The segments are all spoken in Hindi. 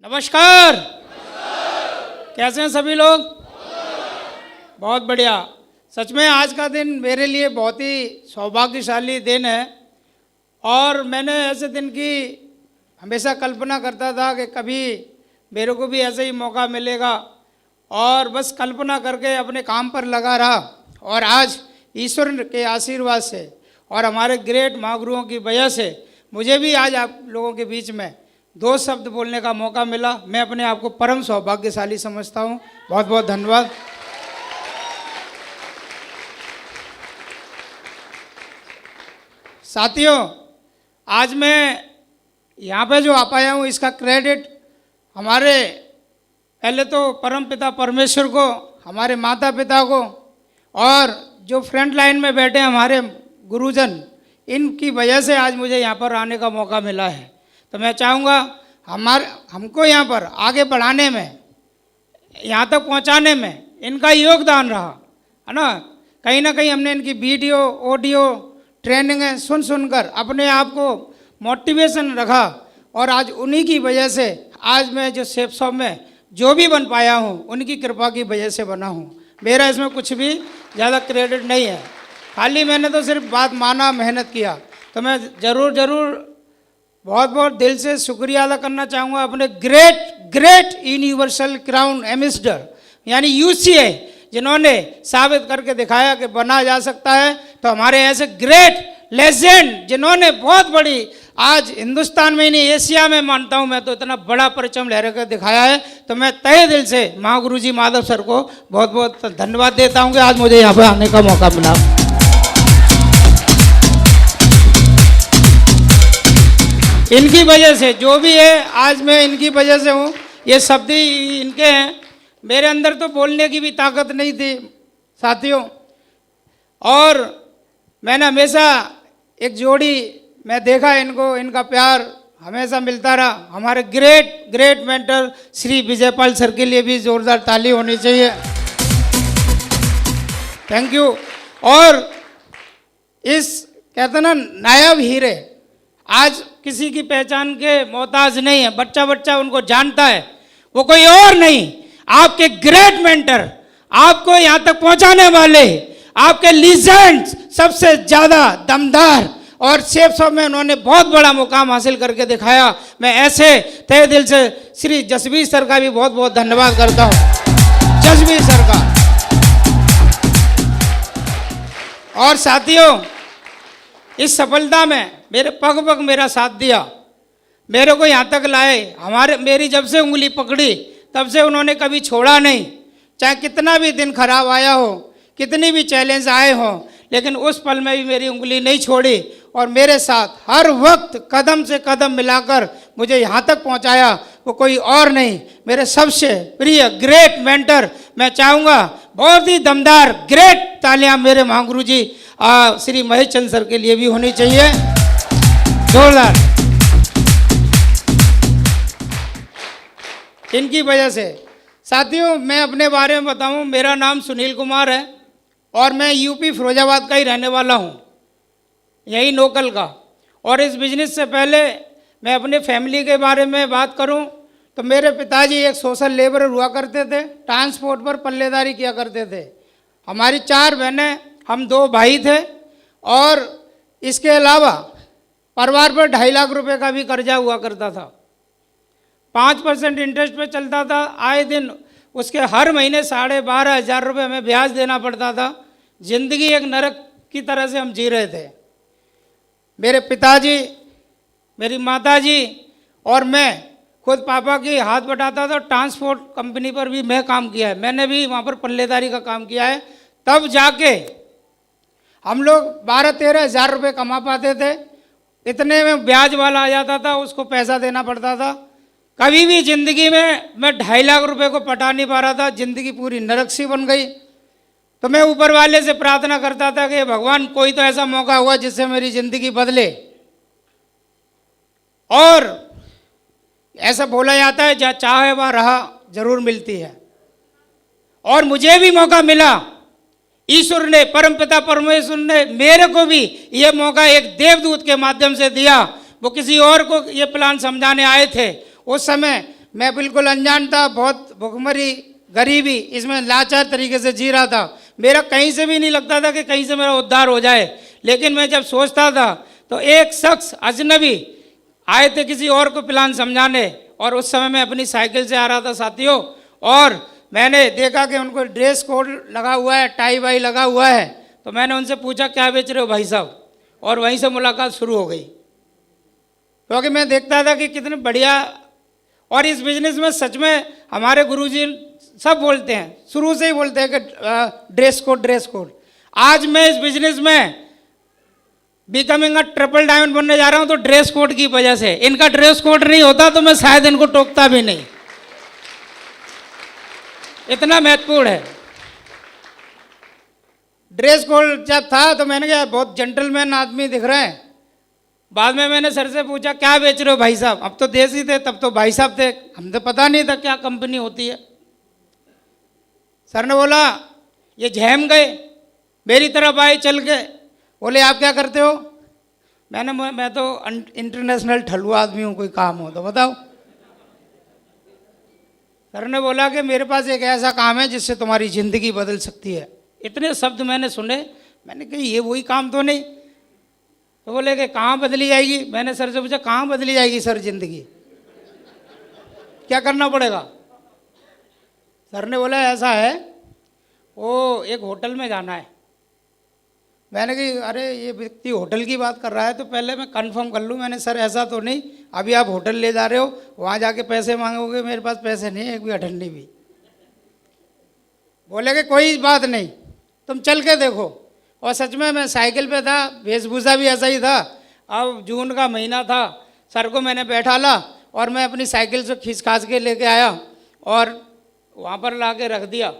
नमस्कार। कैसे हैं सभी लोग? बहुत बढ़िया। सच में आज का दिन मेरे लिए बहुत ही सौभाग्यशाली दिन है और मैंने ऐसे दिन की हमेशा कल्पना करता था कि कभी मेरे को भी ऐसे ही मौका मिलेगा और बस कल्पना करके अपने काम पर लगा रहा। और आज ईश्वर के आशीर्वाद से और हमारे ग्रेट महागुरुओं की वजह से मुझे भी आज आप लोगों के बीच में दो शब्द बोलने का मौका मिला। मैं अपने आप को परम सौभाग्यशाली समझता हूँ। बहुत बहुत धन्यवाद। साथियों, आज मैं यहाँ पे जो आ पाया हूँ इसका क्रेडिट हमारे पहले तो परम पिता परमेश्वर को, हमारे माता पिता को और जो फ्रंट लाइन में बैठे हमारे गुरुजन, इनकी वजह से आज मुझे यहाँ पर आने का मौका मिला है। तो मैं चाहूँगा हमको यहाँ पर आगे बढ़ाने में, यहाँ तक पहुँचाने में इनका योगदान रहा है ना कहीं हमने इनकी वीडियो ऑडियो ट्रेनिंगें सुनकर अपने आप को मोटिवेशन रखा और आज उन्हीं की वजह से आज मैं जो शेफ शॉप में जो भी बन पाया हूँ उनकी कृपा की वजह से बना हूँ। मेरा इसमें कुछ भी ज़्यादा क्रेडिट नहीं है, खाली मैंने तो सिर्फ बात माना, मेहनत किया। तो मैं ज़रूर बहुत बहुत दिल से शुक्रिया अदा करना चाहूँगा अपने ग्रेट यूनिवर्सल क्राउन एम्बेसडर यानी यूसीए, जिन्होंने साबित करके दिखाया कि बना जा सकता है। तो हमारे ऐसे ग्रेट लेजेंड जिन्होंने बहुत बड़ी आज हिंदुस्तान में ही नहीं एशिया में मानता हूँ मैं तो इतना बड़ा परचम लहरा कर दिखाया है। तो मैं तहे दिल से महागुरु जी माधव सर को बहुत बहुत धन्यवाद देता हूँ कि आज मुझे यहाँ पर आने का मौका मिला। इनकी वजह से जो भी है आज मैं इनकी वजह से हूँ, ये शब्द ही इनके हैं। मेरे अंदर तो बोलने की भी ताकत नहीं थी साथियों। और मैंने हमेशा एक जोड़ी मैं देखा इनको, इनका प्यार हमेशा मिलता रहा। हमारे great mentor Shri Vijaypal sir के लिए भी जोरदार ताली होनी चाहिए। Thank you. और इस कहते ना नायाब हीरे आज किसी की पहचान के मोहताज नहीं है, बच्चा उनको जानता है। वो कोई और नहीं, आपके ग्रेट मेंटर, आपको यहाँ तक पहुँचाने वाले, आपके लीजेंड्स, सबसे ज़्यादा दमदार और शेफ शॉप में उन्होंने बहुत बड़ा मुकाम हासिल करके दिखाया। मैं ऐसे तहे दिल से श्री जसवीर सर का भी बहुत बहुत धन्यवाद करता हूँ, जसवीर सर का। और साथियों, इस सफलता में मेरे पग मेरा साथ दिया, मेरे को यहाँ तक लाए। मेरी जब से उंगली पकड़ी तब से उन्होंने कभी छोड़ा नहीं, चाहे कितना भी दिन खराब आया हो, कितनी भी चैलेंज आए हों, लेकिन उस पल में भी मेरी उंगली नहीं छोड़ी और मेरे साथ हर वक्त कदम से कदम मिलाकर मुझे यहाँ तक पहुँचाया। वो कोई और नहीं, मेरे सबसे प्रिय ग्रेट मेंटर। मैं चाहूँगा बहुत ही दमदार ग्रेट तालियां मेरे महागुरु जी श्री महेश चंद्र सर के लिए भी होनी चाहिए, जोरदार। इनकी वजह से साथियों, मैं अपने बारे में बताऊं, मेरा नाम सुनील कुमार है और मैं यूपी फिरोजाबाद का ही रहने वाला हूं, यही लोकल का। और इस बिजनेस से पहले मैं अपने फैमिली के बारे में बात करूं तो मेरे पिताजी एक सोशल लेबरर हुआ करते थे, ट्रांसपोर्ट पर पल्लेदारी किया करते थे। हमारी 4 बहनें, हम 2 भाई थे और इसके अलावा परिवार पर 2.5 लाख रुपए का भी कर्जा हुआ करता था। 5% इंटरेस्ट पे चलता था आए दिन। उसके हर महीने 12,500 रुपये हमें ब्याज देना पड़ता था। जिंदगी एक नरक की तरह से हम जी रहे थे। मेरे पिताजी, मेरी माताजी और मैं खुद पापा की हाथ बटाता था। ट्रांसपोर्ट कंपनी पर भी मैं काम किया है, मैंने भी वहाँ पर पल्लेदारी का काम किया है। तब जाके हम लोग 12-13 हज़ार रुपये कमा पाते थे। इतने में ब्याज वाला आ जाता था, उसको पैसा देना पड़ता था। कभी भी ज़िंदगी में मैं 2.5 लाख रुपए को पटा नहीं पा रहा था, ज़िंदगी पूरी नरक सी बन गई। तो मैं ऊपर वाले से प्रार्थना करता था कि भगवान कोई तो ऐसा मौका हुआ जिससे मेरी ज़िंदगी बदले। और ऐसा बोला जाता है जहाँ चाहे वहाँ राह जरूर मिलती है। और मुझे भी मौका मिला, ईश्वर ने, परमपिता परमेश्वर ने मेरे को भी ये मौका एक देवदूत के माध्यम से दिया। वो किसी और को ये प्लान समझाने आए थे। उस समय मैं बिल्कुल अनजान था, बहुत भुखमरी गरीबी इसमें लाचार तरीके से जी रहा था। मेरा कहीं से भी नहीं लगता था कि कहीं से मेरा उद्धार हो जाए। लेकिन मैं जब सोचता था तो एक शख्स अजनबी आए थे किसी और को प्लान समझाने, और उस समय मैं अपनी साइकिल से आ रहा था साथियों, और मैंने देखा कि उनको ड्रेस कोड लगा हुआ है, टाई वाई लगा हुआ है। तो मैंने उनसे पूछा क्या बेच रहे हो भाई साहब, और वहीं से मुलाकात शुरू हो गई। क्योंकि मैं देखता था कि कितने बढ़िया, और इस बिजनेस में सच में हमारे गुरुजी सब बोलते हैं, शुरू से ही बोलते हैं कि ड्रेस कोड ड्रेस कोड। आज मैं इस बिजनेस में बिकमिंग अ ट्रिपल डायमंड बनने जा रहा हूं तो ड्रेस कोड की वजह से। इनका ड्रेस कोड नहीं होता तो मैं शायद इनको टोकता भी नहीं, इतना महत्वपूर्ण है। ड्रेस कोड जब था तो मैंने कहा बहुत जेंटलमैन आदमी दिख रहे हैं। बाद में मैंने सर से पूछा क्या बेच रहे हो भाई साहब, अब तो देसी थे, तब तो भाई साहब थे, हम तो पता नहीं था क्या कंपनी होती है। सर ने बोला ये झेम गए, मेरी तरफ आए चल के, बोले आप क्या करते हो। मैं तो इंटरनेशनल ठलुआ आदमी हूँ, कोई काम हो तो बताओ। सर ने बोला कि मेरे पास एक ऐसा काम है जिससे तुम्हारी ज़िंदगी बदल सकती है। इतने शब्द मैंने सुने, मैंने कहा ये वही काम तो नहीं। तो बोले कि कहाँ बदली जाएगी। मैंने सर से पूछा कहाँ बदली जाएगी सर ज़िंदगी, क्या करना पड़ेगा। सर ने बोला ऐसा है, वो एक होटल में जाना है। मैंने कहा अरे ये व्यक्ति होटल की बात कर रहा है तो पहले मैं कंफर्म कर लूँ। मैंने सर ऐसा तो नहीं, अभी आप होटल ले जा रहे हो, वहाँ जाके पैसे मांगोगे, मेरे पास पैसे नहीं है एक भी अठन्नी भी। बोले कि कोई बात नहीं, तुम चल के देखो। और सच में मैं साइकिल पे था, वेशभूषा भी ऐसा ही था। अब जून का महीना था, सर को मैंने बैठा ला और मैं अपनी साइकिल से खींच खाच के लेके आया और वहाँ पर ला के रख दिया।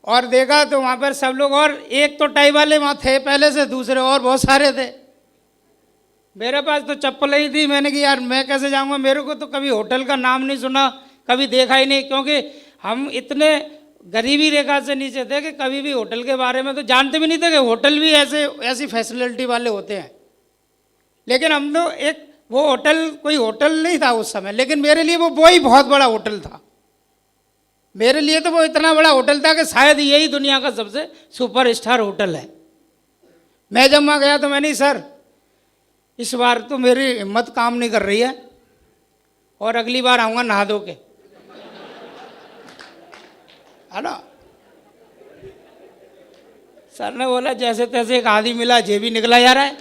और देखा तो वहाँ पर सब लोग, और एक तो टाई वाले वहाँ थे पहले से, दूसरे और बहुत सारे थे। मेरे पास तो चप्पल ही थी। मैंने कहा यार मैं कैसे जाऊँगा, मेरे को तो कभी होटल का नाम नहीं सुना, कभी देखा ही नहीं, क्योंकि हम इतने गरीबी रेखा से नीचे थे कि कभी भी होटल के बारे में तो जानते भी नहीं थे कि होटल भी ऐसी फैसिलिटी वाले होते हैं। लेकिन हम तो एक वो होटल कोई होटल नहीं था उस समय, लेकिन मेरे लिए वो ही बहुत बड़ा होटल था। मेरे लिए तो वो इतना बड़ा होटल था कि शायद यही दुनिया का सबसे सुपर स्टार होटल है। मैं जब वहाँ गया तो मैंने सर इस बार तो मेरी हिम्मत काम नहीं कर रही है, और अगली बार आऊँगा नहा धो के, है ना। सर ने बोला जैसे तैसे एक आदमी मिला, जे भी निकला जा रहा है।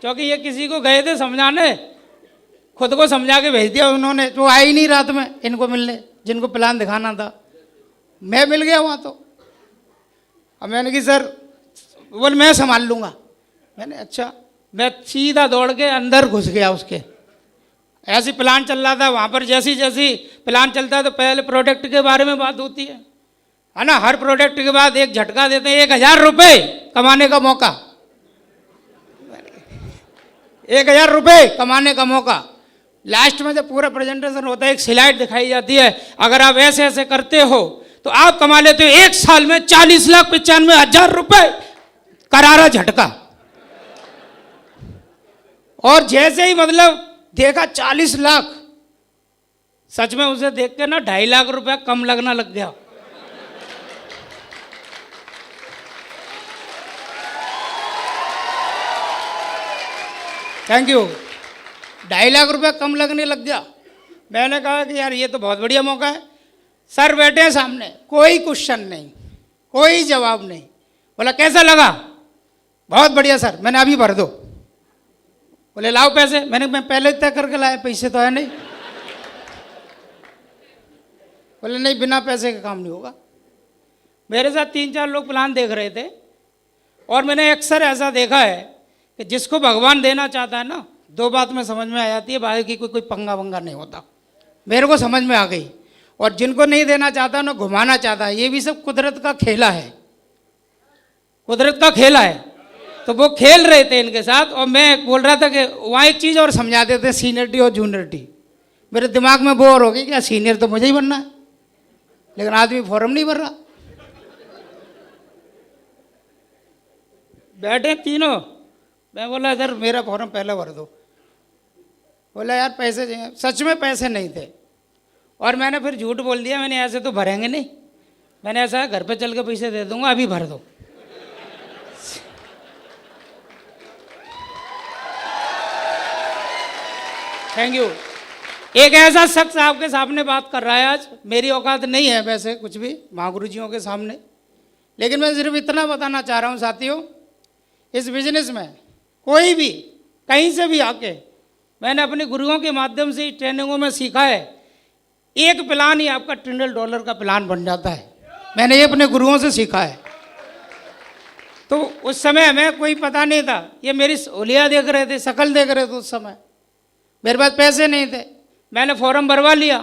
क्योंकि ये किसी को गए थे समझाने, खुद को समझा के भेज दिया उन्होंने, तो आए ही नहीं रात में इनको मिलने जिनको प्लान दिखाना था। मैं मिल गया वहाँ तो। अब मैंने कहा सर, बोले मैं संभाल लूँगा। मैंने अच्छा, मैं सीधा दौड़ के अंदर घुस गया उसके। ऐसी प्लान चल रहा था वहाँ पर, जैसी जैसी प्लान चलता है तो पहले प्रोडक्ट के बारे में बात होती है ना। हर प्रोडक्ट के बाद एक झटका देते हैं, 1000 रुपये कमाने का मौका, 1000 रुपये कमाने का मौका। लास्ट में जब पूरा प्रेजेंटेशन होता है एक स्लाइड दिखाई जाती है, अगर आप ऐसे ऐसे करते हो तो आप कमा लेते हो 1 साल में 40,95,000 रुपये, करारा झटका। और जैसे ही मतलब देखा 40 लाख, सच में उसे देख के ना 2.5 लाख रुपया कम लगना लग गया। Thank you. 2.5 लाख रुपया कम लगने लग गया। मैंने कहा कि यार ये तो बहुत बढ़िया मौका है। सर बैठे हैं सामने, कोई क्वेश्चन नहीं, कोई जवाब नहीं। बोला कैसा लगा, बहुत बढ़िया सर। मैंने अभी भर दो। बोले लाओ पैसे। मैं पहले तय करके लाया, पैसे तो है नहीं। बोले नहीं, बिना पैसे का काम नहीं होगा। मेरे साथ 3-4 लोग प्लान देख रहे थे, और मैंने अक्सर ऐसा देखा है कि जिसको भगवान देना चाहता है ना, 2 बात में समझ में आ जाती है, बाकी की कोई पंगा वंगा नहीं होता। मेरे को समझ में आ गई। और जिनको नहीं देना चाहता ना, घुमाना चाहता है, ये भी सब कुदरत का खेला है, कुदरत का खेला है। तो वो खेल रहे थे इनके साथ, और मैं बोल रहा था कि वहाँ एक चीज़ और समझा देते, सीनियरिटी और जूनियरिटी। मेरे दिमाग में बोर हो गई, क्या सीनियर तो मुझे ही बनना है, लेकिन आदमी फॉर्म नहीं भर रहा। बैठे तीनों, मैं बोला सर मेरा फॉर्म पहले भर दो। बोला यार पैसे चाहिए, सच में पैसे नहीं थे। और मैंने फिर झूठ बोल दिया, मैंने ऐसे तो भरेंगे नहीं, मैंने ऐसा घर पे चल के पैसे दे दूंगा, अभी भर दो। Thank you. एक ऐसा शख्स आपके सामने बात कर रहा है आज, मेरी औकात नहीं है वैसे कुछ भी महागुरु जियों के सामने, लेकिन मैं सिर्फ इतना बताना चाह रहा हूँ साथियों, इस बिजनेस में कोई भी कहीं से भी आके, मैंने अपने गुरुओं के माध्यम से ट्रेनिंगों में सीखा है, एक प्लान ही आपका $1 ट्रिलियन का प्लान बन जाता है। मैंने ये अपने गुरुओं से सीखा है। तो उस समय हमें कोई पता नहीं था, ये मेरी ओलिया देख रहे थे, शक्ल देख रहे थे। उस समय मेरे पास पैसे नहीं थे, मैंने फॉर्म भरवा लिया,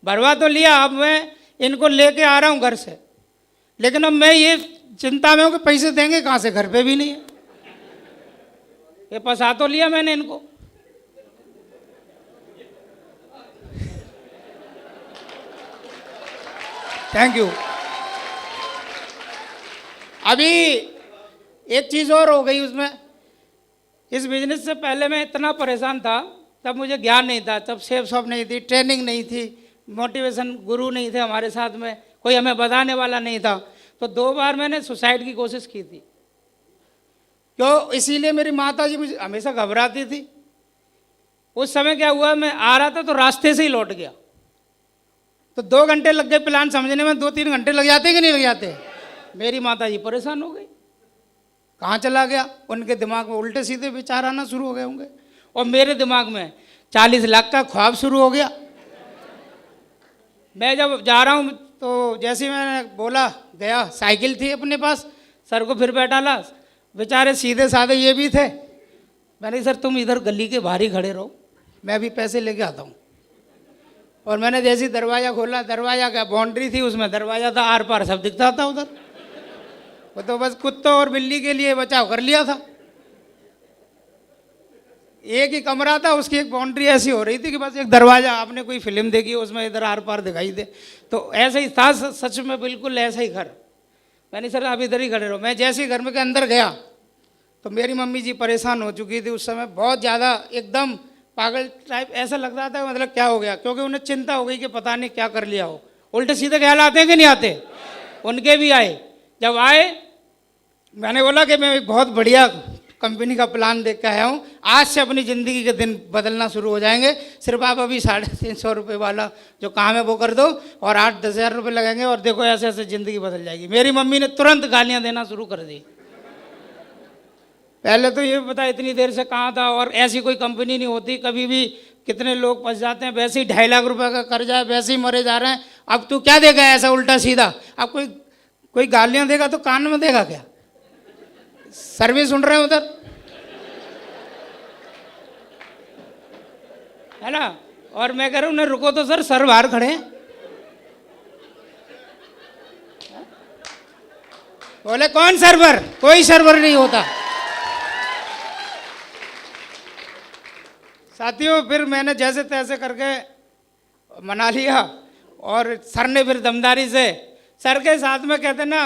भरवा तो लिया, अब मैं इनको लेके आ रहा हूँ घर से, लेकिन अब मैं ये चिंता में हूँ कि पैसे देंगे कहाँ से, घर पे भी नहीं है। ये फंसा तो लिया मैंने इनको। Thank you. अभी एक चीज़ और हो गई उसमें, इस बिजनेस से पहले मैं इतना परेशान था, तब मुझे ज्ञान नहीं था, तब सेफ शॉप नहीं थी, ट्रेनिंग नहीं थी, मोटिवेशन गुरु नहीं थे हमारे साथ में, कोई हमें बताने वाला नहीं था। तो 2 बार मैंने सुसाइड की कोशिश की थी। क्यों? इसीलिए मेरी माता जी मुझे हमेशा घबराती थी। उस समय क्या हुआ, मैं आ रहा था तो रास्ते से ही लौट गया, तो 2 घंटे लग गए प्लान समझने में, 2-3 घंटे लग जाते कि नहीं लग जाते। मेरी माता जी परेशान हो गई, कहाँ चला गया। उनके दिमाग में उल्टे सीधे विचार आना शुरू हो गए होंगे, और मेरे दिमाग में 40 लाख का ख्वाब शुरू हो गया। मैं जब जा रहा हूँ तो जैसे ही मैंने बोला, गया, साइकिल थी अपने पास, सर को फिर बैठा ला, बेचारे सीधे साधे ये भी थे। मैंने सर तुम इधर गली के बाहर ही खड़े रहो, मैं अभी पैसे लेके आता हूँ। और मैंने जैसे ही दरवाज़ा खोला, दरवाज़ा क्या बाउंड्री थी, उसमें दरवाज़ा था, आर पार सब दिखता था उधर। वो तो बस कुत्तों और बिल्ली के लिए बचाव कर लिया था। एक ही कमरा था, उसकी एक बाउंड्री ऐसी हो रही थी कि बस एक दरवाज़ा, आपने कोई फिल्म देखी उसमें इधर आर पार दिखाई दे, तो ऐसे ही था सच में, बिल्कुल ऐसा ही घर। मैंने सर आप इधर ही खड़े रहो। मैं जैसे ही घर में के अंदर गया तो मेरी मम्मी जी परेशान हो चुकी थी उस समय, बहुत ज़्यादा, एकदम पागल टाइप ऐसा लग रहा था, मतलब क्या हो गया, क्योंकि उन्हें चिंता हो गई कि पता नहीं क्या कर लिया हो। उल्टे सीधे ख्याल आते हैं कि नहीं आते, उनके भी आए। जब आए मैंने बोला कि मैं एक बहुत बढ़िया कंपनी का प्लान देख के आया हूँ, आज से अपनी ज़िंदगी के दिन बदलना शुरू हो जाएंगे, सिर्फ आप अभी 350 रुपये वाला जो काम है वो कर दो, और 8-10 हज़ार रुपये लगेंगे, और देखो ऐसे ऐसे ज़िंदगी बदल जाएगी। मेरी मम्मी ने तुरंत गालियाँ देना शुरू कर दी। पहले तो ये पता इतनी देर से कहाँ था, और ऐसी कोई कंपनी नहीं होती, कभी भी कितने लोग फंस जाते हैं, वैसे ही 2.5 लाख रुपए का कर्जा है, वैसे ही मरे जा रहे हैं। अब तू क्या देगा ऐसा उल्टा सीधा, अब कोई गालियाँ देगा तो कान में देगा क्या, सर भी सुन रहे हैं उधर, है ना। और मैं कह रहा हूँ, रुको तो सर बाहर खड़े हैं। बोले कौन सर्वर, कोई सर्वर नहीं होता। साथियों फिर मैंने जैसे तैसे करके मना लिया, और सर ने फिर दमदारी से, सर के साथ में कहते ना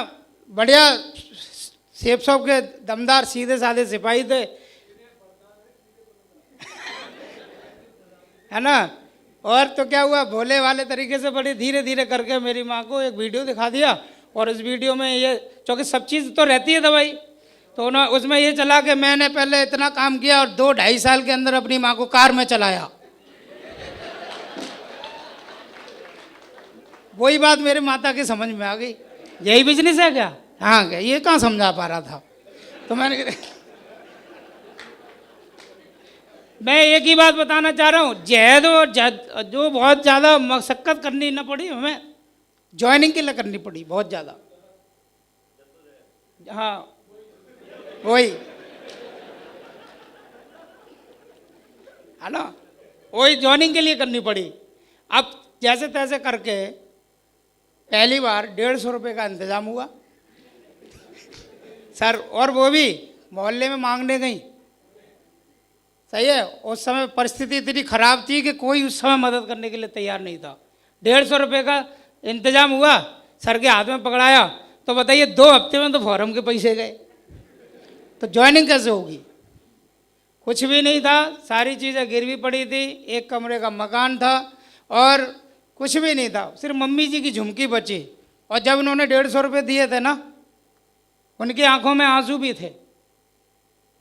बढ़िया सेफ शॉप के दमदार सीधे साधे सिपाही थे, है ना। और तो क्या हुआ, भोले वाले तरीके से बड़े धीरे धीरे करके मेरी माँ को एक वीडियो दिखा दिया, और इस वीडियो में ये, क्योंकि सब चीज़ तो रहती है दवाई, तो ना उसमें ये चला कि मैंने पहले इतना काम किया और 2-2.5 साल के अंदर अपनी माँ को कार में चलाया। वही बात मेरे माता की समझ में आ गई, यही बिजनेस है क्या, हाँ क्या, ये कहाँ समझा पा रहा था। तो मैं एक ही बात बताना चाह रहा हूँ, जहद और जो बहुत ज़्यादा मशक्क़त करनी ना पड़ी हमें, ज्वाइनिंग के लिए करनी पड़ी बहुत ज़्यादा, हाँ वही, है ना, वही ज्वाइनिंग के लिए करनी पड़ी। अब जैसे तैसे करके पहली बार 150 रुपये का इंतज़ाम हुआ सर, और वो भी मोहल्ले में मांगने गई। सही है, उस समय परिस्थिति इतनी खराब थी कि कोई उस समय मदद करने के लिए तैयार नहीं था। 150 रुपये का इंतजाम हुआ, सर के हाथ में पकड़ाया, तो बताइए 2 हफ्ते में तो फॉर्म के पैसे गए, तो ज्वाइनिंग कैसे होगी, कुछ भी नहीं था, सारी चीज़ें गिरवी पड़ी थी, एक कमरे का मकान था और कुछ भी नहीं था, सिर्फ मम्मी जी की झुमकी बची। और जब उन्होंने 150 रुपये दिए थे ना, उनकी आंखों में आंसू भी थे।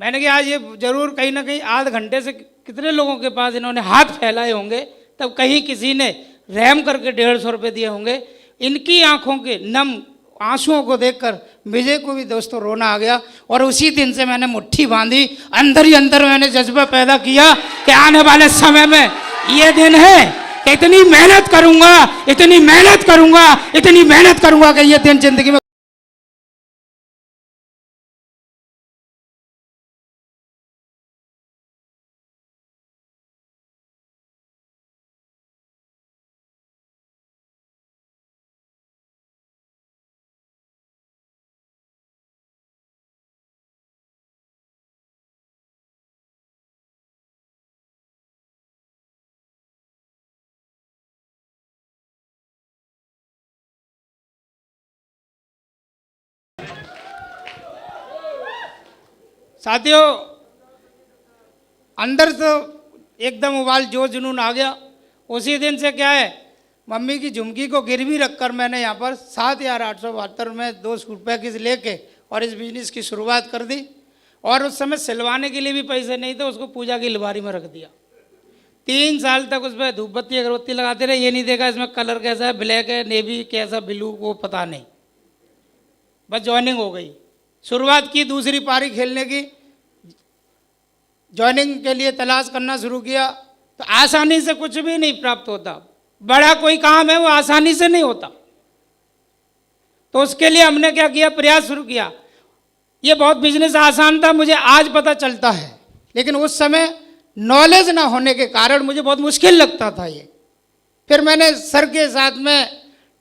मैंने कहा आज ये जरूर कहीं ना कहीं आध घंटे से कितने लोगों के पास इन्होंने हाथ फैलाए होंगे, तब कहीं किसी ने रहम करके 150 रुपये दिए होंगे। इनकी आंखों के नम आंसुओं को देखकर विजय को भी दोस्तों रोना आ गया। और उसी दिन से मैंने मुट्ठी बांधी, अंदर ही अंदर मैंने जज्बा पैदा किया कि आने वाले समय में ये दिन है कि इतनी मेहनत करूंगा, इतनी मेहनत करूंगा, इतनी मेहनत करूंगा कि ये दिन जिंदगी में। साथियों, अंदर तो एकदम उबाल जो जुनून आ गया। उसी दिन से क्या है, मम्मी की झुमकी को गिरवी रखकर मैंने यहाँ पर 7,872 में 2 सूट पैकेज लेके और इस बिजनेस की शुरुआत कर दी। और उस समय सिलवाने के लिए भी पैसे नहीं थे, उसको पूजा की अलमारी में रख दिया। 3 साल तक उस पर धूप बत्ती अगरबत्ती लगाते रहे। ये नहीं देखा इसमें कलर कैसा है, ब्लैक है, नेवी कैसा, ब्लू, वो पता नहीं। बस ज्वाइनिंग हो गई। शुरुआत की दूसरी पारी खेलने की, ज्वाइनिंग के लिए तलाश करना शुरू किया तो आसानी से कुछ भी नहीं प्राप्त होता। बड़ा कोई काम है वो आसानी से नहीं होता। तो उसके लिए हमने क्या किया, प्रयास शुरू किया। ये बहुत बिजनेस आसान था, मुझे आज पता चलता है, लेकिन उस समय नॉलेज ना होने के कारण मुझे बहुत मुश्किल लगता था ये। फिर मैंने सर के साथ में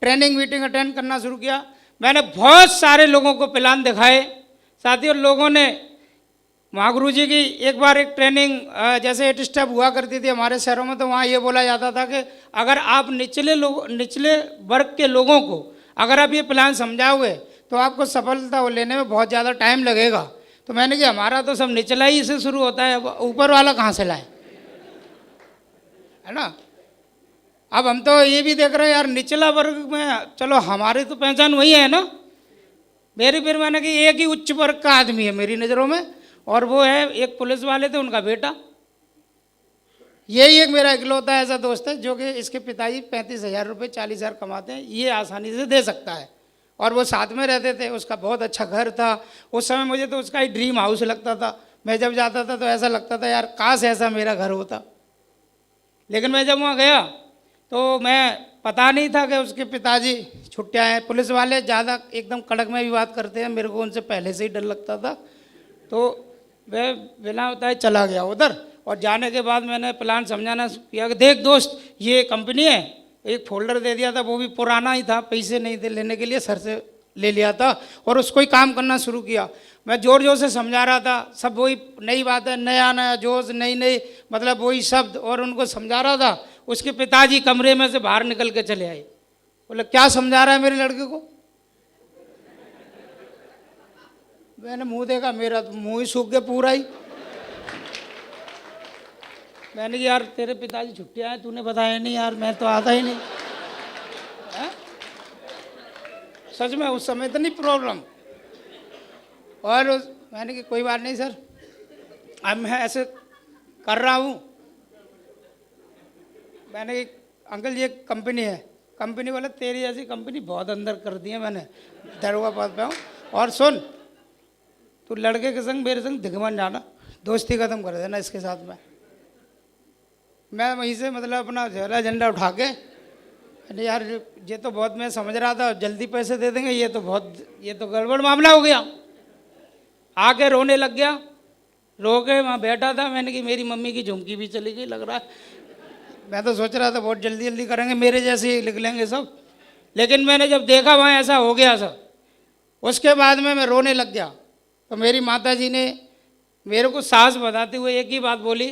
ट्रेनिंग मीटिंग अटेंड करना शुरू किया। मैंने बहुत सारे लोगों को प्लान दिखाए। साथियों, लोगों ने महागुरु जी की एक बार एक ट्रेनिंग जैसे 8 स्टेप हुआ करती थी हमारे शहरों में, तो वहाँ ये बोला जाता था कि अगर आप निचले वर्ग के लोगों को अगर आप ये प्लान समझाओगे तो आपको सफलता लेने में बहुत ज़्यादा टाइम लगेगा। तो मैंने कहा हमारा तो सब निचला ही से शुरू होता है, ऊपर वाला कहाँ से लाए, है ना। अब हम तो ये भी देख रहे हैं यार, निचला वर्ग में चलो हमारी तो पहचान वही है ना। फिर मैंने कि एक ही उच्च वर्ग का आदमी है मेरी नज़रों में, और वो है एक पुलिस वाले थे, उनका बेटा। यही एक मेरा इकलौता ऐसा दोस्त है जो कि इसके पिताजी 35,000 रुपये 40,000 कमाते हैं, ये आसानी से दे सकता है। और वो साथ में रहते थे, उसका बहुत अच्छा घर था। उस समय मुझे तो उसका ही ड्रीम हाउस लगता था। मैं जब जाता था तो ऐसा लगता था यार काश ऐसा मेरा घर होता। लेकिन मैं जब वहाँ गया तो मैं पता नहीं था कि उसके पिताजी छुट्टियाँ हैं। पुलिस वाले ज़्यादा एकदम कड़क में भी बात करते हैं, मेरे को उनसे पहले से ही डर लगता था। तो वह बिना बताए चला गया उधर। और जाने के बाद मैंने प्लान समझाना किया कि देख दोस्त, ये कंपनी है। एक फोल्डर दे दिया था, वो भी पुराना ही था, पैसे नहीं थे लेने के लिए, सर से ले लिया था और उसको ही काम करना शुरू किया। मैं जोर जोर से समझा रहा था, सब वही नई बात है, नया नया जोश, नई नई मतलब वही शब्द, और उनको समझा रहा था। उसके पिताजी कमरे में से बाहर निकल के चले आए। बोले क्या समझा रहा है मेरे लड़के को। मैंने मुंह देखा, मेरा तो मुंह ही सूख गया पूरा ही। मैंने कहा यार तेरे पिताजी छुट्टियाँ हैं, तूने बताया नहीं यार, मैं तो आता ही नहीं है? सच में उस समय इतनी प्रॉब्लम। और मैंने कहा कोई बात नहीं सर, अब मैं ऐसे कर रहा हूँ। मैंने अंकल ये कंपनी है। कंपनी वाला तेरी ऐसी कंपनी बहुत अंदर कर दी है मैंने, दरोगा पद पे हूँ। और सुन, तू लड़के के संग मेरे संग दिखमन जाना, दोस्ती खत्म कर देना इसके साथ में। मैं वहीं से मतलब अपना झोला झंडा उठा के, अरे यार ये तो बहुत, मैं समझ रहा था जल्दी पैसे दे देंगे, ये तो गड़बड़ मामला हो गया। आके रोने लग गया। रो के वहाँ बैठा था। मैंने कि मेरी मम्मी की झुमकी भी चली गई लग रहा है। मैं तो सोच रहा था बहुत जल्दी जल्दी करेंगे, मेरे जैसे ही लिख लेंगे सब। लेकिन मैंने जब देखा वहाँ ऐसा हो गया सब, उसके बाद में मैं रोने लग गया। तो मेरी माता जी ने मेरे को साहस बताते हुए एक ही बात बोली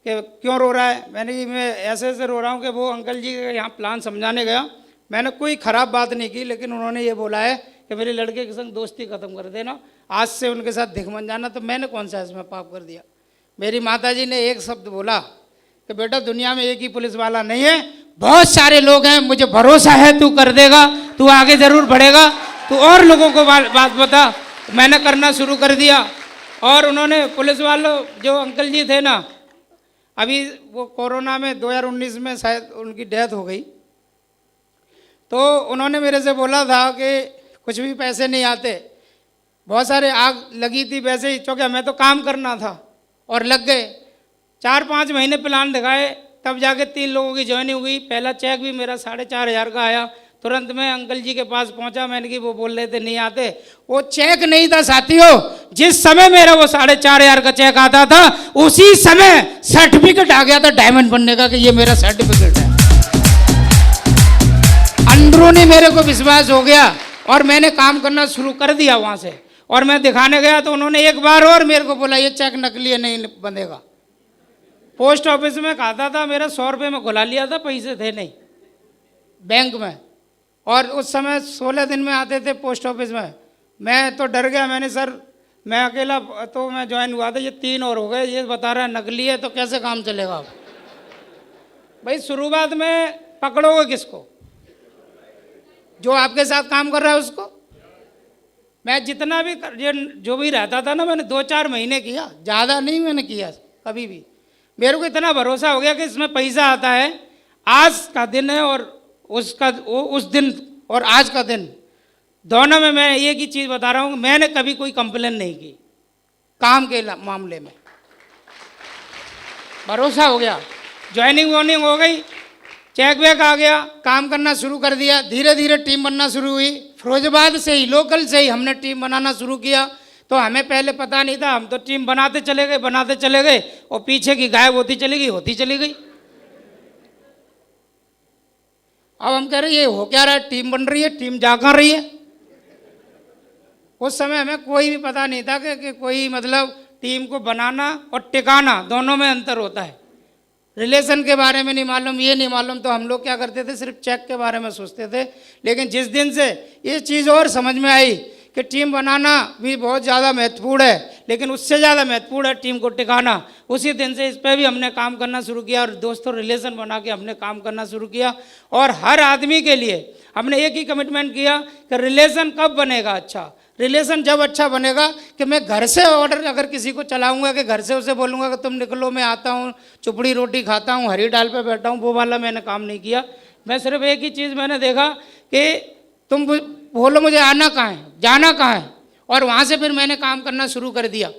कि क्यों रो रहा है। मैंने कि मैं ऐसे ऐसे रो रहा हूँ कि वो अंकल जी के यहाँ प्लान समझाने गया, मैंने कोई ख़राब बात नहीं की, लेकिन उन्होंने ये बोला है कि मेरे लड़के के संग दोस्ती ख़त्म कर देना, आज से उनके साथ दिखमन जाना। तो मैंने कौन सा इसमें पाप कर दिया। मेरी माताजी ने एक शब्द बोला कि बेटा दुनिया में एक ही पुलिस वाला नहीं है, बहुत सारे लोग हैं, मुझे भरोसा है तू कर देगा, तू आगे जरूर बढ़ेगा, तू और लोगों को बात बता। मैंने करना शुरू कर दिया और उन्होंने पुलिस वालों जो अंकल जी थे ना, अभी वो कोरोना में 2019 में शायद उनकी डेथ हो गई, तो उन्होंने मेरे से बोला था कि कुछ भी पैसे नहीं आते, बहुत सारे आग लगी थी वैसे ही, क्योंकि हमें तो काम करना था और लग गए। 4-5 महीने प्लान दिखाए, तब जाके 3 लोगों की ज्वाइनिंग हुई। पहला चेक भी मेरा 4,500 का आया। तुरंत मैं अंकल जी के पास पहुंचा, मैंने कि वो बोल रहे थे नहीं आते, वो चेक नहीं था साथियों, जिस समय मेरा वो 4,500 का चेक आता था उसी समय सर्टिफिकेट आ गया था डायमंड बनने का कि ये मेरा सर्टिफिकेट है। अंदरूनी मेरे को विश्वास हो गया और मैंने काम करना शुरू कर दिया वहां से। और मैं दिखाने गया तो उन्होंने एक बार और मेरे को बोला ये चेक नकली है, नहीं बनेगा। पोस्ट ऑफिस में खाता था, मेरा 100 रुपये में खुला लिया था, पैसे थे नहीं बैंक में, और उस समय 16 दिन में आते थे पोस्ट ऑफिस में। मैं तो डर गया, मैंने सर मैं अकेला तो मैं ज्वाइन हुआ था, ये 3 और हो गए, ये बता रहा है नकली है, तो कैसे काम चलेगा भाई। शुरुआत में पकड़ोगे किसको? जो आपके साथ काम कर रहा है उसको। मैं जितना भी जो भी रहता था ना, मैंने 2-4 महीने किया, ज़्यादा नहीं मैंने किया कभी भी। मेरे को इतना भरोसा हो गया कि इसमें पैसा आता है। आज का दिन है और उस दिन और आज का दिन दोनों में मैं एक ही चीज़ बता रहा हूँ, मैंने कभी कोई कंप्लेन नहीं की काम के मामले में। भरोसा हो गया, ज्वाइनिंग वॉइनिंग हो गई, चेक वेक आ गया, काम करना शुरू कर दिया। धीरे धीरे टीम बनना शुरू हुई। फिरोजाबाद से ही, लोकल से ही हमने टीम बनाना शुरू किया। तो हमें पहले पता नहीं था, हम तो टीम बनाते चले गए और पीछे की गायब होती चली गई। अब हम कह रहे ये हो क्या रहा है, टीम बन रही है, टीम जा कहाँ रही है। उस समय हमें कोई भी पता नहीं था कि कोई मतलब टीम को बनाना और टिकाना दोनों में अंतर होता है। रिलेशन के बारे में नहीं मालूम, ये नहीं मालूम, तो हम लोग क्या करते थे, सिर्फ चेक के बारे में सोचते थे। लेकिन जिस दिन से ये चीज़ और समझ में आई कि टीम बनाना भी बहुत ज़्यादा महत्वपूर्ण है, लेकिन उससे ज़्यादा महत्वपूर्ण है टीम को टिकाना, उसी दिन से इस पर भी हमने काम करना शुरू किया और दोस्तों रिलेशन बना के हमने काम करना शुरू किया। और हर आदमी के लिए हमने एक ही कमिटमेंट किया कि रिलेशन कब बनेगा अच्छा। रिलेशन जब अच्छा बनेगा कि मैं घर से ऑर्डर अगर किसी को चलाऊंगा, कि घर से उसे बोलूँगा कि तुम निकलो, मैं आता हूँ, चुपड़ी रोटी खाता हूँ, हरी डाल पे बैठा हूँ, वो वाला मैंने काम नहीं किया। मैं सिर्फ एक ही चीज़ मैंने देखा कि तुम बोलो मुझे आना कहाँ है, जाना कहाँ है, और वहाँ से फिर मैंने काम करना शुरू कर दिया।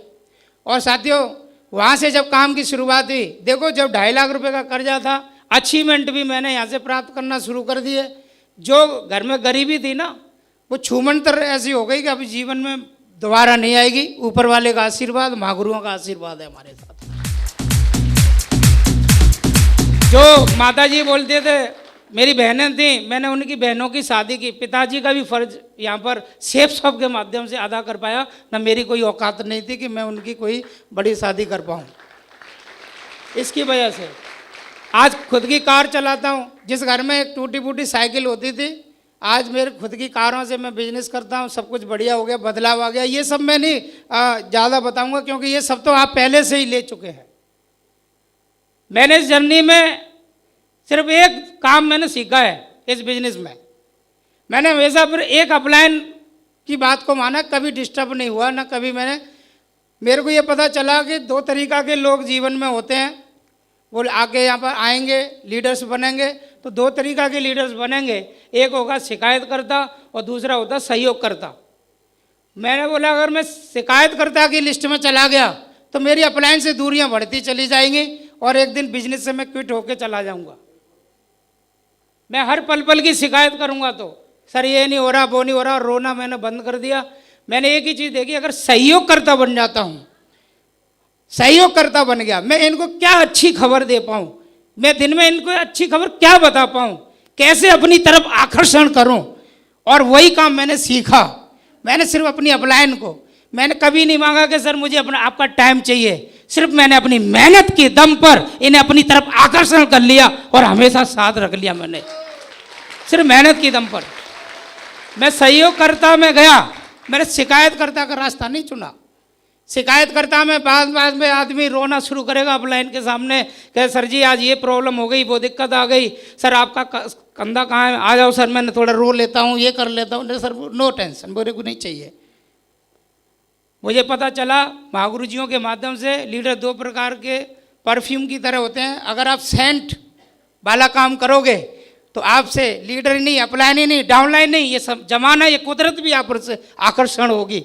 और साथियों वहाँ से जब काम की शुरुआत हुई, देखो जब 2.5 लाख रुपए का कर्जा था, अचीवमेंट भी मैंने यहाँ से प्राप्त करना शुरू कर दिए। जो घर में गरीबी थी ना, वो छूमंतर ऐसी हो गई कि अभी जीवन में दोबारा नहीं आएगी। ऊपर वाले का आशीर्वाद, महागुरुओं का आशीर्वाद है हमारे साथ। जो माता जी बोलते थे, मेरी बहनें थी, मैंने उनकी बहनों की शादी की। पिताजी का भी फर्ज यहाँ पर सेफ शॉप के माध्यम से अदा कर पाया ना। मेरी कोई औकात नहीं थी कि मैं उनकी कोई बड़ी शादी कर पाऊँ। इसकी वजह से आज खुद की कार चलाता हूँ। जिस घर में एक टूटी फूटी साइकिल होती थी, आज मेरे खुद की कारों से मैं बिजनेस करता हूँ। सब कुछ बढ़िया हो गया, बदलाव आ गया। ये सब मैं नहीं ज़्यादा बताऊँगा, क्योंकि ये सब तो आप पहले से ही ले चुके हैं। मैंने इस जर्नी में सिर्फ एक काम मैंने सीखा है इस बिजनेस में। मैंने हमेशा फिर एक अपलाइन की बात को माना, कभी डिस्टर्ब नहीं हुआ ना कभी मेरे को ये पता चला कि 2 तरीक़ा के लोग जीवन में होते हैं। वो आके यहाँ पर आएंगे, लीडर्स बनेंगे, तो 2 तरीक़ा के लीडर्स बनेंगे। एक होगा शिकायत करता और दूसरा होता सहयोग करता। मैंने बोला अगर मैं शिकायत करता की लिस्ट में चला गया तो मेरी अपलाइन से दूरियां बढ़ती चली जाएंगी और एक दिन बिजनेस से मैं क्विट होकर चला जाऊंगा। मैं हर पल पल की शिकायत करूंगा तो सर ये नहीं हो रहा, वो नहीं हो रहा, और रोना मैंने बंद कर दिया। मैंने एक ही चीज़ देखी, अगर सहयोग करता बन जाता हूँ, सहयोग करता बन गया, मैं इनको क्या अच्छी खबर दे पाऊँ, मैं दिन में इनको अच्छी खबर क्या बता पाऊँ, कैसे अपनी तरफ आकर्षण करूँ, और वही काम मैंने सीखा। मैंने सिर्फ अपनी अपलाइन को, मैंने कभी नहीं मांगा कि सर मुझे अपना आपका टाइम चाहिए। सिर्फ मैंने अपनी मेहनत के दम पर इन्हें अपनी तरफ आकर्षण कर लिया और हमेशा साथ रख लिया। मैंने सिर्फ मेहनत की दम पर मैं सहयोग करता में गया, मैंने शिकायत करता का रास्ता नहीं चुना। शिकायत करता मैं, बाद बाद में आदमी रोना शुरू करेगा अपलाइन के सामने, कहे सर जी आज ये प्रॉब्लम हो गई, वो दिक्कत आ गई, सर आपका कंधा कहाँ है, आ जाओ सर मैं थोड़ा रो लेता हूँ, ये कर लेता हूँ। नहीं सर नो टेंशन, मेरे को नहीं चाहिए। मुझे पता चला महागुरुजियों के माध्यम से लीडर 2 प्रकार के परफ्यूम की तरह होते हैं। अगर आप सेंट वाला काम करोगे तो आपसे लीडर ही नहीं, अपलाइन ही नहीं, डाउनलाइन नहीं, ये सब जमाना, ये कुदरत भी आप से आकर्षण होगी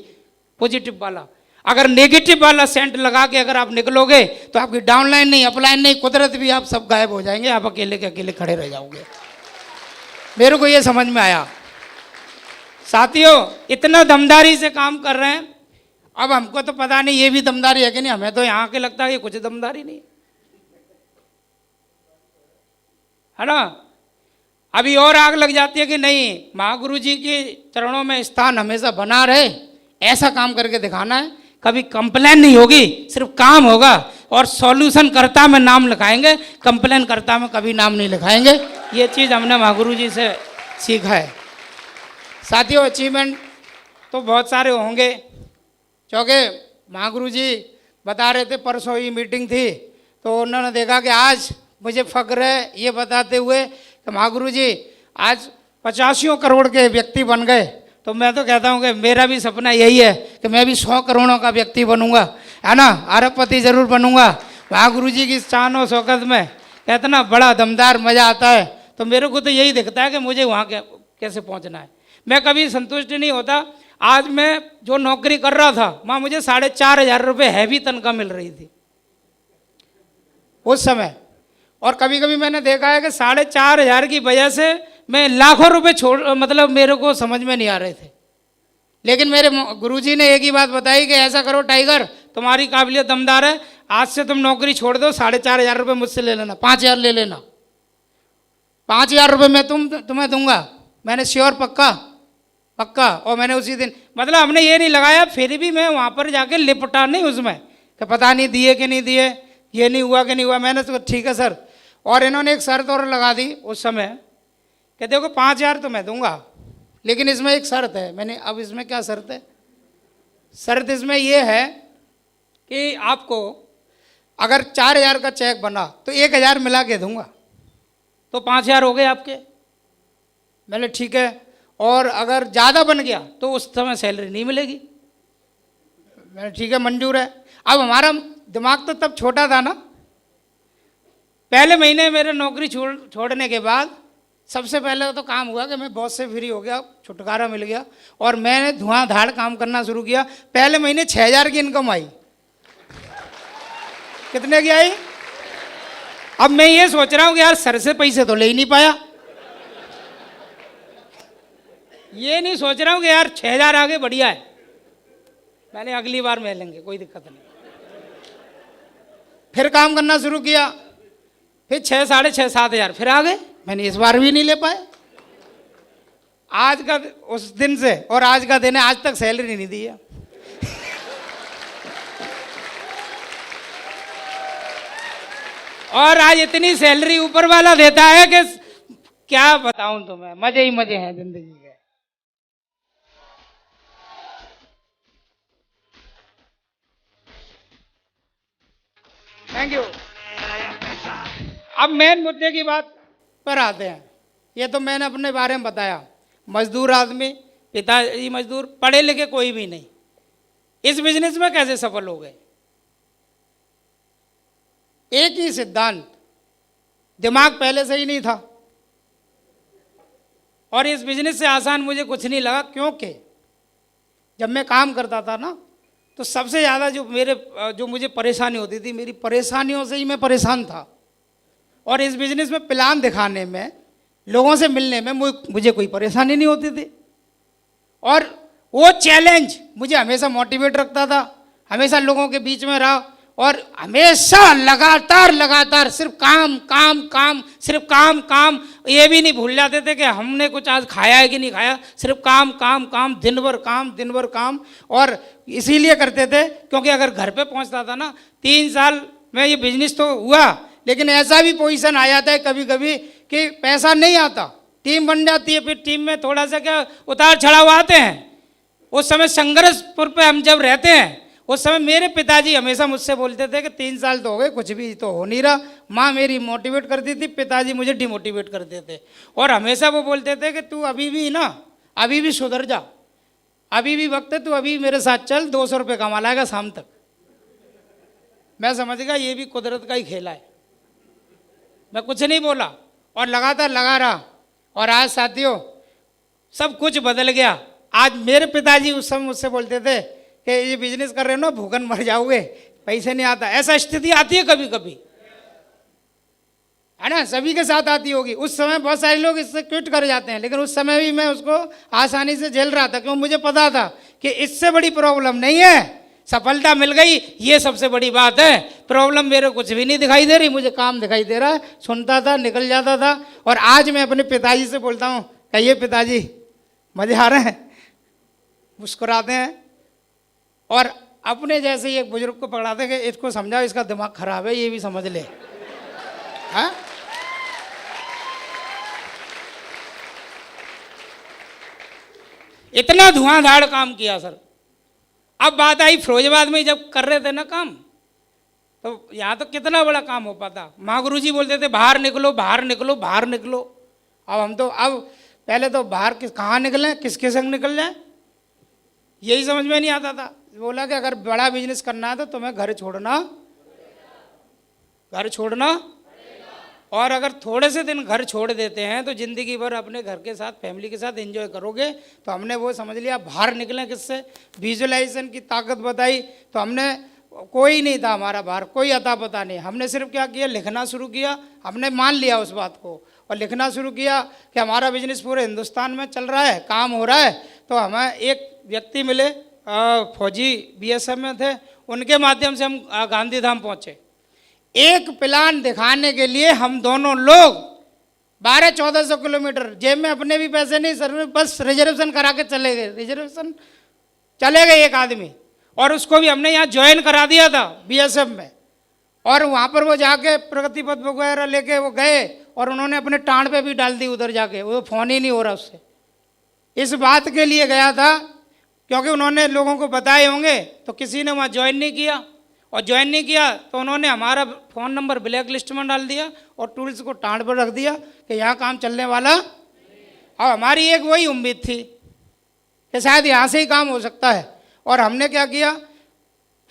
पॉजिटिव वाला। अगर नेगेटिव वाला सेंट लगा के अगर आप निकलोगे तो आपकी डाउनलाइन नहीं, अपलाइन नहीं, कुदरत भी आप सब गायब हो जाएंगे, आप अकेले के अकेले खड़े रह जाओगे। मेरे को ये समझ में आया। साथियों इतना दमदारी से काम कर रहे हैं, अब हमको तो पता नहीं ये भी दमदारी है कि नहीं, हमें तो यहाँ के लगता है ये कुछ दमदारी नहीं है ना। अभी और आग लग जाती है कि नहीं महागुरु जी के चरणों में स्थान हमेशा बना रहे, ऐसा काम करके दिखाना है। कभी कंप्लेन नहीं होगी, सिर्फ काम होगा, और सॉल्यूशन करता में नाम लिखाएंगे, कंप्लेन करता में कभी नाम नहीं लिखाएंगे। ये चीज़ हमने महागुरु जी से सीखा है। साथियों अचीवमेंट तो बहुत सारे होंगे, क्योंकि महागुरु जी बता रहे थे, परसों ही मीटिंग थी तो उन्होंने देखा कि आज मुझे फक्र है ये बताते हुए कि महागुरु जी आज 85 करोड़ के व्यक्ति बन गए। तो मैं तो कहता हूँ कि मेरा भी सपना यही है कि मैं भी 100 करोड़ों का व्यक्ति बनूंगा, है ना, अरबपति जरूर बनूंगा। महागुरु जी की शान और शौकत में इतना बड़ा दमदार मज़ा आता है। तो मेरे को तो यही दिखता है कि मुझे वहाँ कैसे पहुँचना है। मैं कभी संतुष्ट नहीं होता। आज मैं जो नौकरी कर रहा था वहाँ मुझे 4,500 रुपये हैवी तनख्वाह मिल रही थी उस समय, और कभी कभी मैंने देखा है कि 4,500 की वजह से मैं लाखों रुपए मतलब मेरे को समझ में नहीं आ रहे थे। लेकिन मेरे गुरुजी ने एक ही बात बताई कि ऐसा करो टाइगर, तुम्हारी काबिलियत दमदार है, आज से तुम नौकरी छोड़ दो, 4,500 रुपये मुझसे ले लेना, 5,000 ले लेना, 5,000 रुपये मैं तुम्हें दूंगा। मैंने श्योर पक्का पक्का। और मैंने उसी दिन, मतलब हमने ये नहीं लगाया, फिर भी मैं वहाँ पर जाके लिपटा नहीं उसमें कि पता नहीं दिए कि नहीं दिए, ये नहीं हुआ कि नहीं हुआ। मैंने तो ठीक है सर। और इन्होंने एक शर्त और लगा दी उस समय कि देखो 5,000 तो मैं दूंगा, लेकिन इसमें एक शर्त है। मैंने, अब इसमें क्या शर्त है? शर्त इसमें यह है कि आपको अगर 4,000 का चेक बना तो 1,000 मिला के दूंगा, तो 5,000 हो गए आपके। मैंने ठीक है। और अगर ज़्यादा बन गया तो उस समय सैलरी नहीं मिलेगी। मैंने ठीक है, मंजूर है। अब हमारा दिमाग तो तब छोटा था ना। पहले महीने मेरे नौकरी छोड़ने के बाद सबसे पहले तो काम हुआ कि मैं बॉस से फ्री हो गया, छुटकारा मिल गया, और मैंने धुआंधार काम करना शुरू किया। पहले महीने 6,000 की इनकम आई। कितने की आई? अब मैं ये सोच रहा हूँ कि यार सर से पैसे तो ले ही नहीं पाया। ये नहीं सोच रहा हूँ कि यार 6,000 आगे बढ़िया है, मैंने अगली बार में लेंगे, कोई दिक्कत नहीं। फिर काम करना शुरू किया, फिर 6, 6,500, 7,000 फिर आ गए। मैंने इस बार भी नहीं ले पाए। आज का उस दिन से और आज का दिन है, आज तक सैलरी नहीं दी है। और आज इतनी सैलरी ऊपर वाला देता है कि क्या बताऊं तुम्हें, मजे ही मजे हैं जिंदगी के। Thank you. अब मेन मुद्दे की बात पर आते हैं। ये तो मैंने अपने बारे में बताया, मजदूर आदमी, पिताजी मजदूर, पढ़े लिखे कोई भी नहीं, इस बिजनेस में कैसे सफल हो गए? एक ही सिद्धांत, दिमाग पहले से ही नहीं था। और इस बिजनेस से आसान मुझे कुछ नहीं लगा, क्योंकि जब मैं काम करता था ना तो सबसे ज़्यादा जो मुझे परेशानी होती थी, मेरी परेशानियों से ही मैं परेशान था। और इस बिजनेस में प्लान दिखाने में, लोगों से मिलने में मुझे कोई परेशानी नहीं होती थी। और वो चैलेंज मुझे हमेशा मोटिवेट रखता था, हमेशा लोगों के बीच में रहा, और हमेशा लगातार सिर्फ काम काम काम, सिर्फ काम काम। ये भी नहीं भूल जाते थे कि हमने कुछ आज खाया है कि नहीं खाया, सिर्फ काम काम काम, दिन भर काम। और इसीलिए करते थे क्योंकि अगर घर पे पहुंचता था ना, 3 साल में ये बिजनेस तो हुआ, लेकिन ऐसा भी पोजीशन आ जाता है कभी कभी कि पैसा नहीं आता, टीम बन जाती है, फिर टीम में थोड़ा सा क्या उतार चढ़ाव आते हैं। उस समय संघर्षपुर पे हम जब रहते हैं, उस समय मेरे पिताजी हमेशा मुझसे बोलते थे कि 3 साल तो हो गए, कुछ भी तो हो नहीं रहा। माँ मेरी मोटिवेट करती थी, पिताजी मुझे डिमोटिवेट करते थे। और हमेशा वो बोलते थे कि तू अभी भी ना, अभी भी सुधर जा, अभी भी वक्त है, तू अभी मेरे साथ चल, 200 रुपये कमा लाएगा शाम तक। मैं समझ गया ये भी कुदरत का ही खेला है। मैं कुछ नहीं बोला और लगातार लगा रहा। और आज साथियों सब कुछ बदल गया। आज मेरे पिताजी उस समय मुझसे बोलते थे कि ये बिजनेस कर रहे हो ना, भूखन मर जाओगे, पैसे नहीं आता। ऐसा स्थिति आती है कभी कभी, है ना, सभी के साथ आती होगी। उस समय बहुत सारे लोग इससे क्विट कर जाते हैं, लेकिन उस समय भी मैं उसको आसानी से झेल रहा था, क्योंकि मुझे पता था कि इससे बड़ी प्रॉब्लम नहीं है, सफलता मिल गई ये सबसे बड़ी बात है। प्रॉब्लम मेरे कुछ भी नहीं दिखाई दे रही, मुझे काम दिखाई दे रहा है। सुनता था, निकल जाता था। और आज मैं अपने पिताजी से बोलता हूँ, कहिए पिताजी मजे आ रहे हैं, मुस्कुराते हैं। और अपने जैसे एक बुजुर्ग को पकड़ाते कि इसको समझाओ, इसका दिमाग खराब है, ये भी समझ ले। हाँ, इतना धुआंधार काम किया सर। अब बात आई फिरोजाबाद में जब कर रहे थे ना काम, तो यहाँ तो कितना बड़ा काम हो पाता। माँ गुरु जी बोलते थे बाहर निकलो, बाहर निकलो, बाहर निकलो। अब हम तो अब पहले तो बाहर कहाँ निकलें, किसके संग निकल जाए, यही समझ में नहीं आता था। बोला कि अगर बड़ा बिजनेस करना है तो तुम्हें घर छोड़ना, घर छोड़ना। और अगर थोड़े से दिन घर छोड़ देते हैं तो ज़िंदगी भर अपने घर के साथ, फैमिली के साथ एंजॉय करोगे। तो हमने वो समझ लिया, बाहर निकलें किससे, विजुअलाइजेशन की ताकत बताई। तो हमने, कोई नहीं था हमारा बाहर, कोई अता पता नहीं। हमने सिर्फ क्या किया, लिखना शुरू किया। हमने मान लिया उस बात को और लिखना शुरू किया कि हमारा बिजनेस पूरे हिंदुस्तान में चल रहा है, काम हो रहा है। तो हमें एक व्यक्ति मिले, फौजी BSF में थे, उनके माध्यम से हम गांधीधाम पहुँचे। एक प्लान दिखाने के लिए हम दोनों लोग 1200-1400 किलोमीटर, जेब में अपने भी पैसे नहीं सर, बस रिजर्वेशन करा के चले गए। रिजर्वेशन चले गए एक आदमी, और उसको भी हमने यहाँ ज्वाइन करा दिया था BSF में। और वहाँ पर वो जाके प्रगति पथ वगैरह लेके वो गए, और उन्होंने अपने टाँड पे भी डाल दी उधर जाके, वो फ़ोन ही नहीं हो रहा उससे। इस बात के लिए गया था क्योंकि उन्होंने लोगों को बताए होंगे, तो किसी ने वहाँ ज्वाइन नहीं किया। और ज्वाइन नहीं किया तो उन्होंने हमारा फ़ोन नंबर ब्लैक लिस्ट में डाल दिया और टूल्स को टाँड पर रख दिया कि यहाँ काम चलने वाला। और हमारी एक वही उम्मीद थी कि शायद यहाँ से ही काम हो सकता है। और हमने क्या किया,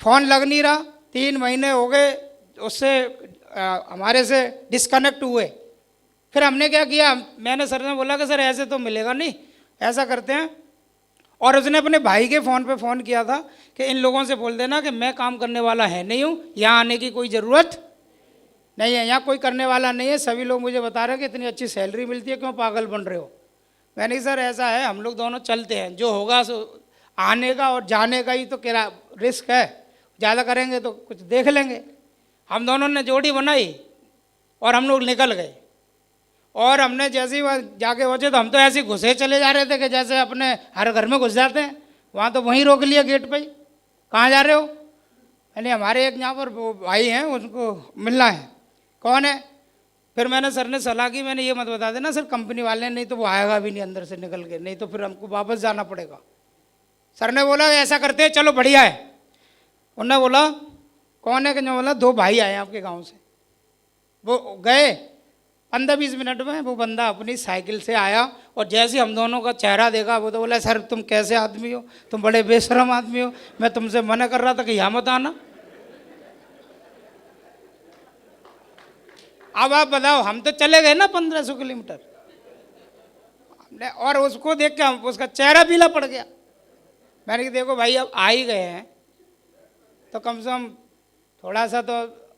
फ़ोन लग नहीं रहा, 3 महीने हो गए उससे, हमारे से डिस्कनेक्ट हुए। फिर हमने क्या किया, मैंने सर ने बोला कि सर ऐसे तो मिलेगा नहीं, ऐसा करते हैं। और उसने अपने भाई के फ़ोन पे फ़ोन किया था कि इन लोगों से बोल देना कि मैं काम करने वाला है नहीं हूँ, यहाँ आने की कोई ज़रूरत नहीं है, यहाँ कोई करने वाला नहीं है। सभी लोग मुझे बता रहे हैं कि इतनी अच्छी सैलरी मिलती है, क्यों पागल बन रहे हो। मैंने सर ऐसा है, हम लोग दोनों चलते हैं, जो होगा सो आने का और जाने का ही तो रिस्क है, ज़्यादा करेंगे तो कुछ देख लेंगे। हम दोनों ने जोड़ी बनाई और हम लोग निकल गए। और हमने जैसे ही वहाँ जाके पहुँचे तो हम तो ऐसे घुसे चले जा रहे थे कि जैसे अपने हर घर में घुस जाते हैं। वहाँ तो वहीं रोक लिया गेट पे ही, कहाँ जा रहे हो। यानी हमारे एक यहाँ पर वो भाई हैं, उनको मिलना है। कौन है। फिर मैंने सर ने सलाह की, मैंने ये मत बता देना सर कंपनी वाले, नहीं तो वो आएगा भी नहीं अंदर से निकल के, नहीं तो फिर हमको वापस जाना पड़ेगा। सर ने बोला ऐसा करते हैं, चलो बढ़िया है। उन्होंने बोला कौन है, कि बोला 2 भाई आए आपके गाँव से। वो गए 15-20 मिनट में वो बंदा अपनी साइकिल से आया, और जैसे हम दोनों का चेहरा देखा, वो तो बोला सर तुम कैसे आदमी हो, तुम बड़े बेशरम आदमी हो, मैं तुमसे मना कर रहा था कि यहाँ मत आना। अब आप बताओ, हम तो चले गए ना 1500 किलोमीटर। और उसको देख के उसका चेहरा पीला पड़ गया। मैंने कहा देखो भाई अब आ ही गए हैं तो कम से कम थोड़ा सा तो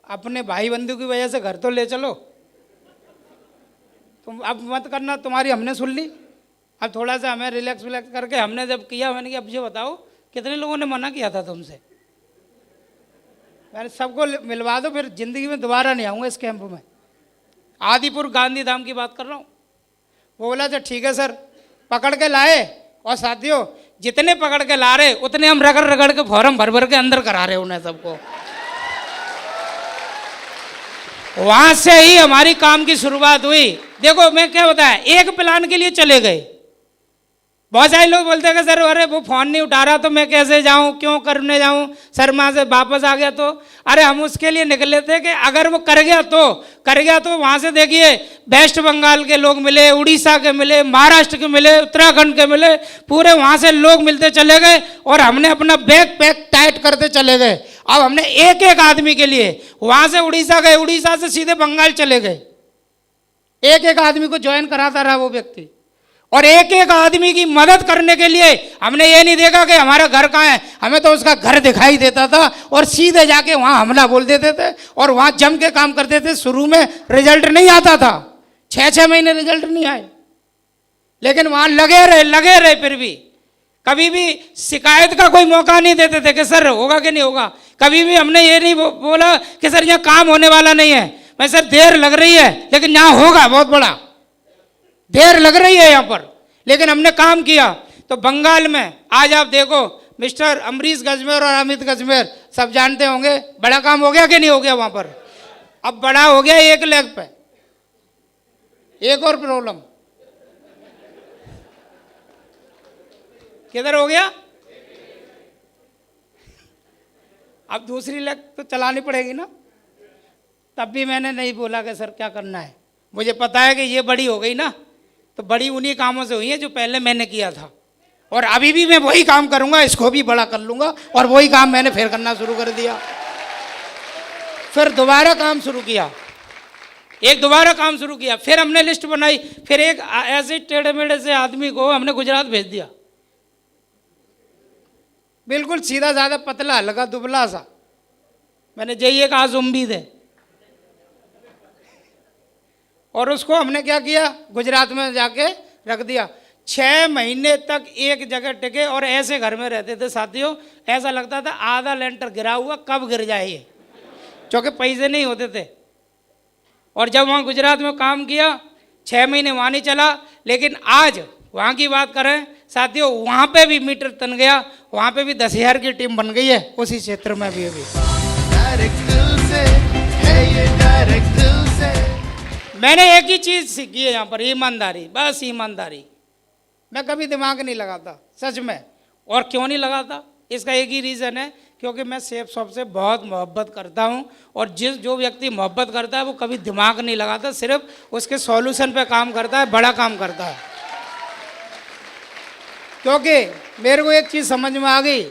अपने भाई बंधु की वजह से घर तो ले चलो। तुम अब मत करना, तुम्हारी हमने सुन ली, अब थोड़ा सा हमें रिलैक्स करके हमने जब किया, मैंने कहा अब ये बताओ कितने लोगों ने मना किया था तुमसे। मैंने सबको मिलवा दो, फिर ज़िंदगी में दोबारा नहीं आऊँगा इस कैंप में। आदिपुर गांधीधाम की बात कर रहा हूँ। वो बोला अच्छा ठीक है सर, पकड़ के लाए। और साथियों जितने पकड़ के ला रहे उतने हम रगड़ के फॉर्म भर के अंदर करा रहे उन्हें सबको। वहां से ही हमारी काम की शुरुआत हुई। देखो मैं क्या बताया, एक प्लान के लिए चले गए, बहुत सारे लोग बोलते हैं कि सर अरे वो फ़ोन नहीं उठा रहा तो मैं कैसे जाऊं, क्यों करने जाऊं, सर वहाँ से वापस आ गया तो। अरे हम उसके लिए निकले थे कि अगर वो कर गया तो वहाँ से देखिए वेस्ट बंगाल के लोग मिले, उड़ीसा के मिले, महाराष्ट्र के मिले, उत्तराखंड के मिले, पूरे वहाँ से लोग मिलते चले गए और हमने अपना बैग पैक टाइट करते चले गए। अब हमने एक एक आदमी के लिए वहाँ से उड़ीसा गए, उड़ीसा से सीधे बंगाल चले गए, एक एक आदमी को ज्वाइन कराता रहा वो व्यक्ति। और एक एक आदमी की मदद करने के लिए हमने ये नहीं देखा कि हमारा घर कहाँ है, हमें तो उसका घर दिखाई देता था और सीधे जाके वहाँ हमला बोल देते थे और वहाँ जम के काम करते थे। शुरू में रिजल्ट नहीं आता था, 6-6 महीने रिजल्ट नहीं आए, लेकिन वहाँ लगे रहे, फिर भी कभी भी शिकायत का कोई मौका नहीं देते थे कि सर होगा कि नहीं होगा। कभी भी हमने ये नहीं बोला कि सर यहाँ काम होने वाला नहीं है, मैं सर देर लग रही है लेकिन यहाँ होगा, बहुत बड़ा देर लग रही है यहाँ पर, लेकिन हमने काम किया। तो बंगाल में आज आप देखो मिस्टर अमरीश गजमेर और अमित गजमेर सब जानते होंगे, बड़ा काम हो गया कि नहीं हो गया वहाँ पर। अब बड़ा हो गया एक लेग पे। एक और प्रॉब्लम किधर हो गया, अब दूसरी लेग तो चलानी पड़ेगी ना। तब भी मैंने नहीं बोला कि सर क्या करना है, मुझे पता है कि ये बड़ी हो गई ना, तो बड़ी उन्हीं कामों से हुई है जो पहले मैंने किया था, और अभी भी मैं वही काम करूंगा, इसको भी बड़ा कर लूंगा। और वही काम मैंने फिर करना शुरू कर दिया, फिर दोबारा काम शुरू किया, फिर हमने लिस्ट बनाई, फिर एक ऐसे टेढ़े मेढ़े से आदमी को हमने गुजरात भेज दिया, बिल्कुल सीधा साधा पतला हल्का दुबला सा। मैंने जाइए कहा उम्मीद है, और उसको हमने क्या किया, गुजरात में जाके रख दिया। 6 महीने तक एक जगह टिके और ऐसे घर में रहते थे साथियों, ऐसा लगता था आधा लेंटर गिरा हुआ, कब गिर जाए ये, क्योंकि पैसे नहीं होते थे। और जब वहाँ गुजरात में काम किया 6 महीने वहाँ नहीं चला, लेकिन आज वहाँ की बात करें साथियों, वहाँ पे भी मीटर तन गया, वहाँ पे भी 10,000 की टीम बन गई है उसी क्षेत्र में भी। अभी मैंने एक ही चीज़ सीखी है यहाँ पर, ईमानदारी, बस ईमानदारी। मैं कभी दिमाग नहीं लगाता सच में, और क्यों नहीं लगाता, इसका एक ही रीज़न है, क्योंकि मैं सेफ शॉप से बहुत मोहब्बत करता हूँ, और जो व्यक्ति मोहब्बत करता है वो कभी दिमाग नहीं लगाता, सिर्फ उसके सॉल्यूशन पे काम करता है, बड़ा काम करता है। क्योंकि मेरे को एक चीज़ समझ में आ गई,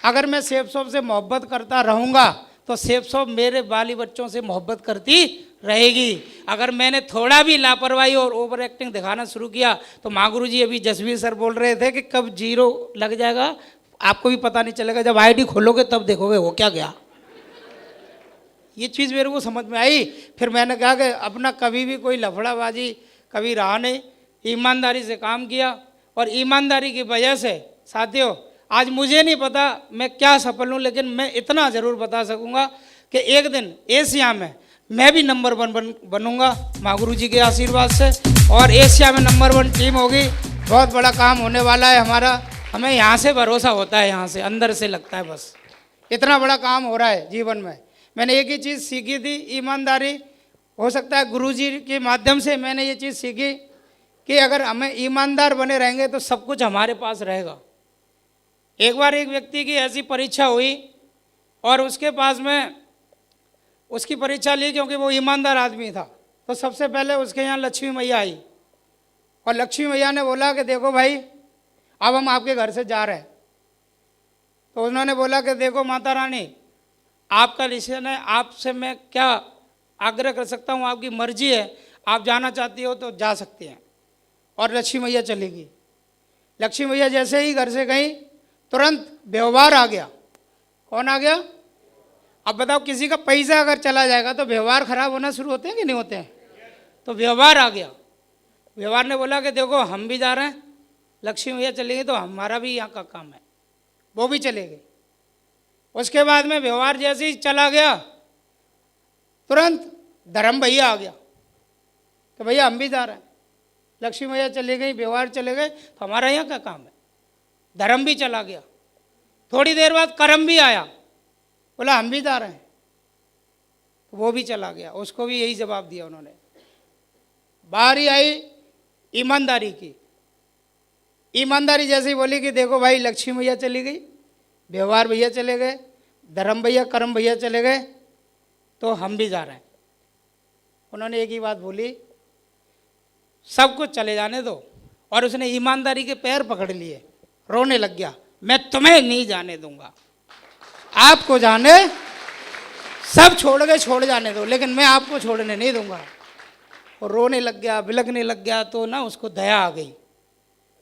अगर मैं सेफ शॉप से मोहब्बत करता रहूँगा तो सेफ शॉप मेरे बाली बच्चों से मोहब्बत करती रहेगी। अगर मैंने थोड़ा भी लापरवाही और ओवर एक्टिंग दिखाना शुरू किया तो माँ गुरु जी अभी जसवीर सर बोल रहे थे कि कब 0 लग जाएगा आपको भी पता नहीं चलेगा, जब आईडी खोलोगे तब देखोगे हो क्या गया। ये चीज़ मेरे को समझ में आई। फिर मैंने कहा कि अपना कभी भी कोई लफड़ाबाजी कभी रहा नहीं, ईमानदारी से काम किया, और ईमानदारी की वजह से साथियों आज मुझे नहीं पता मैं क्या सफल हूँ, लेकिन मैं इतना ज़रूर बता सकूँगा कि एक दिन एशिया में मैं भी नंबर 1 बनूंगा माँ गुरु जी के आशीर्वाद से, और एशिया में नंबर 1 टीम होगी। बहुत बड़ा काम होने वाला है हमारा, हमें यहाँ से भरोसा होता है, यहाँ से अंदर से लगता है बस इतना बड़ा काम हो रहा है जीवन में। मैंने एक ही चीज़ सीखी थी, ईमानदारी। हो सकता है गुरु जी के माध्यम से मैंने ये चीज़ सीखी कि अगर हमें ईमानदार बने रहेंगे तो सब कुछ हमारे पास रहेगा। एक बार एक व्यक्ति की ऐसी परीक्षा हुई और उसके पास में उसकी परीक्षा ली, क्योंकि वो ईमानदार आदमी था। तो सबसे पहले उसके यहाँ लक्ष्मी मैया आई, और लक्ष्मी मैया ने बोला कि देखो भाई अब हम आपके घर से जा रहे हैं। तो उन्होंने बोला कि देखो माता रानी आपका डिसीजन है, आपसे मैं क्या आग्रह कर सकता हूँ, आपकी मर्जी है, आप जाना चाहती हो तो जा सकती हैं। और लक्ष्मी मैया चली गई। लक्ष्मी मैया जैसे ही घर से गई तुरंत व्यवहार आ गया। कौन आ गया? अब बताओ, किसी का पैसा अगर चला जाएगा तो व्यवहार खराब होना शुरू होते हैं कि नहीं होते हैं? तो व्यवहार आ गया। व्यवहार ने बोला कि देखो हम भी जा रहे हैं, लक्ष्मी मैया चलेंगे तो हमारा भी यहाँ का काम है, वो भी चले गए। उसके बाद में व्यवहार जैसे ही चला गया तुरंत धर्म भैया आ गया कि भैया हम भी जा रहे हैं। लक्ष्मी मैया चले गई, व्यवहार चले गए, तो हमारा यहाँ का काम है। धर्म भी चला गया। थोड़ी देर बाद कर्म भी आया, बोला हम भी जा रहे हैं, तो वो भी चला गया। उसको भी यही जवाब दिया उन्होंने। बारी आई ईमानदारी की। ईमानदारी जैसे ही बोली कि देखो भाई लक्ष्मी भैया चली गई, व्यवहार भैया चले गए, धर्म भैया कर्म भैया चले गए, तो हम भी जा रहे हैं। उन्होंने एक ही बात बोली, सब कुछ चले जाने दो। और उसने ईमानदारी के पैर पकड़ लिए, रोने लग गया, मैं तुम्हें नहीं जाने दूंगा, आपको जाने सब छोड़ गए, छोड़ जाने दो, लेकिन मैं आपको छोड़ने नहीं दूंगा। और रोने लग गया, बिलखने लग गया। तो ना उसको दया आ गई,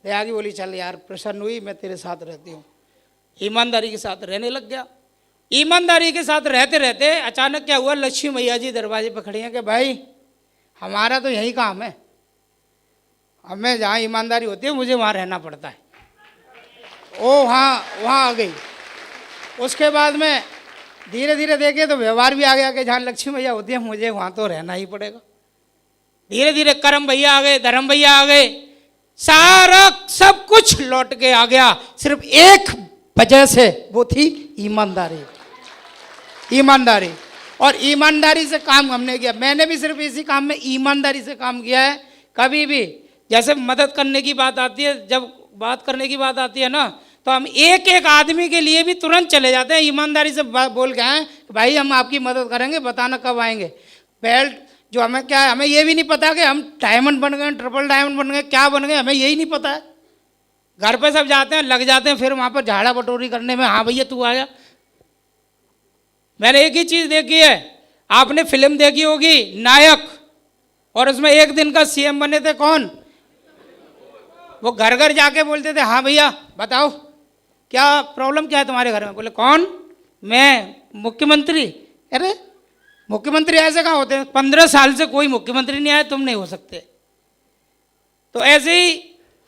दया की बोली चल यार प्रसन्न हुई, मैं तेरे साथ रहती हूँ। ईमानदारी के साथ रहने लग गया। ईमानदारी के साथ रहते रहते अचानक क्या हुआ, लक्ष्मी मैया जी दरवाजे पर खड़ी हैं कि भाई हमारा तो यही काम है, हमें जहाँ ईमानदारी होती है मुझे वहाँ रहना पड़ता है। ओ वहाँ आ गई। उसके बाद में धीरे धीरे देखे तो व्यवहार भी आ गया कि जहाँ लक्ष्मी भैया होती है मुझे वहाँ तो रहना ही पड़ेगा। धीरे धीरे कर्म भैया आ गए, धर्म भैया आ गए, सारा सब कुछ लौट के आ गया। सिर्फ एक वजह से, वो थी ईमानदारी। ईमानदारी, और ईमानदारी से काम हमने किया। मैंने भी सिर्फ इसी काम में ईमानदारी से काम किया है। कभी भी जैसे मदद करने की बात आती है, जब बात करने की बात आती है ना, तो हम एक एक आदमी के लिए भी तुरंत चले जाते हैं, ईमानदारी से बोल के आए भाई हम आपकी मदद करेंगे, बताना कब आएंगे। बेल्ट जो हमें क्या है, हमें ये भी नहीं पता कि हम डायमंड बन गए, ट्रिपल डायमंड बन गए, क्या बन गए, हमें यही नहीं पता है। घर पे सब जाते हैं, लग जाते हैं, फिर वहाँ पर झाड़ा बटोरी करने में, हाँ भैया तू आया। मैंने एक ही चीज़ देखी है, आपने फिल्म देखी होगी नायक, और उसमें एक दिन का सीएम बने थे कौन, वो घर घर जाके बोलते थे हाँ भैया बताओ क्या प्रॉब्लम क्या है तुम्हारे घर में। बोले कौन, मैं मुख्यमंत्री। अरे मुख्यमंत्री ऐसे कहाँ होते हैं, 15 साल से कोई मुख्यमंत्री नहीं आया, तुम नहीं हो सकते। तो ऐसे ही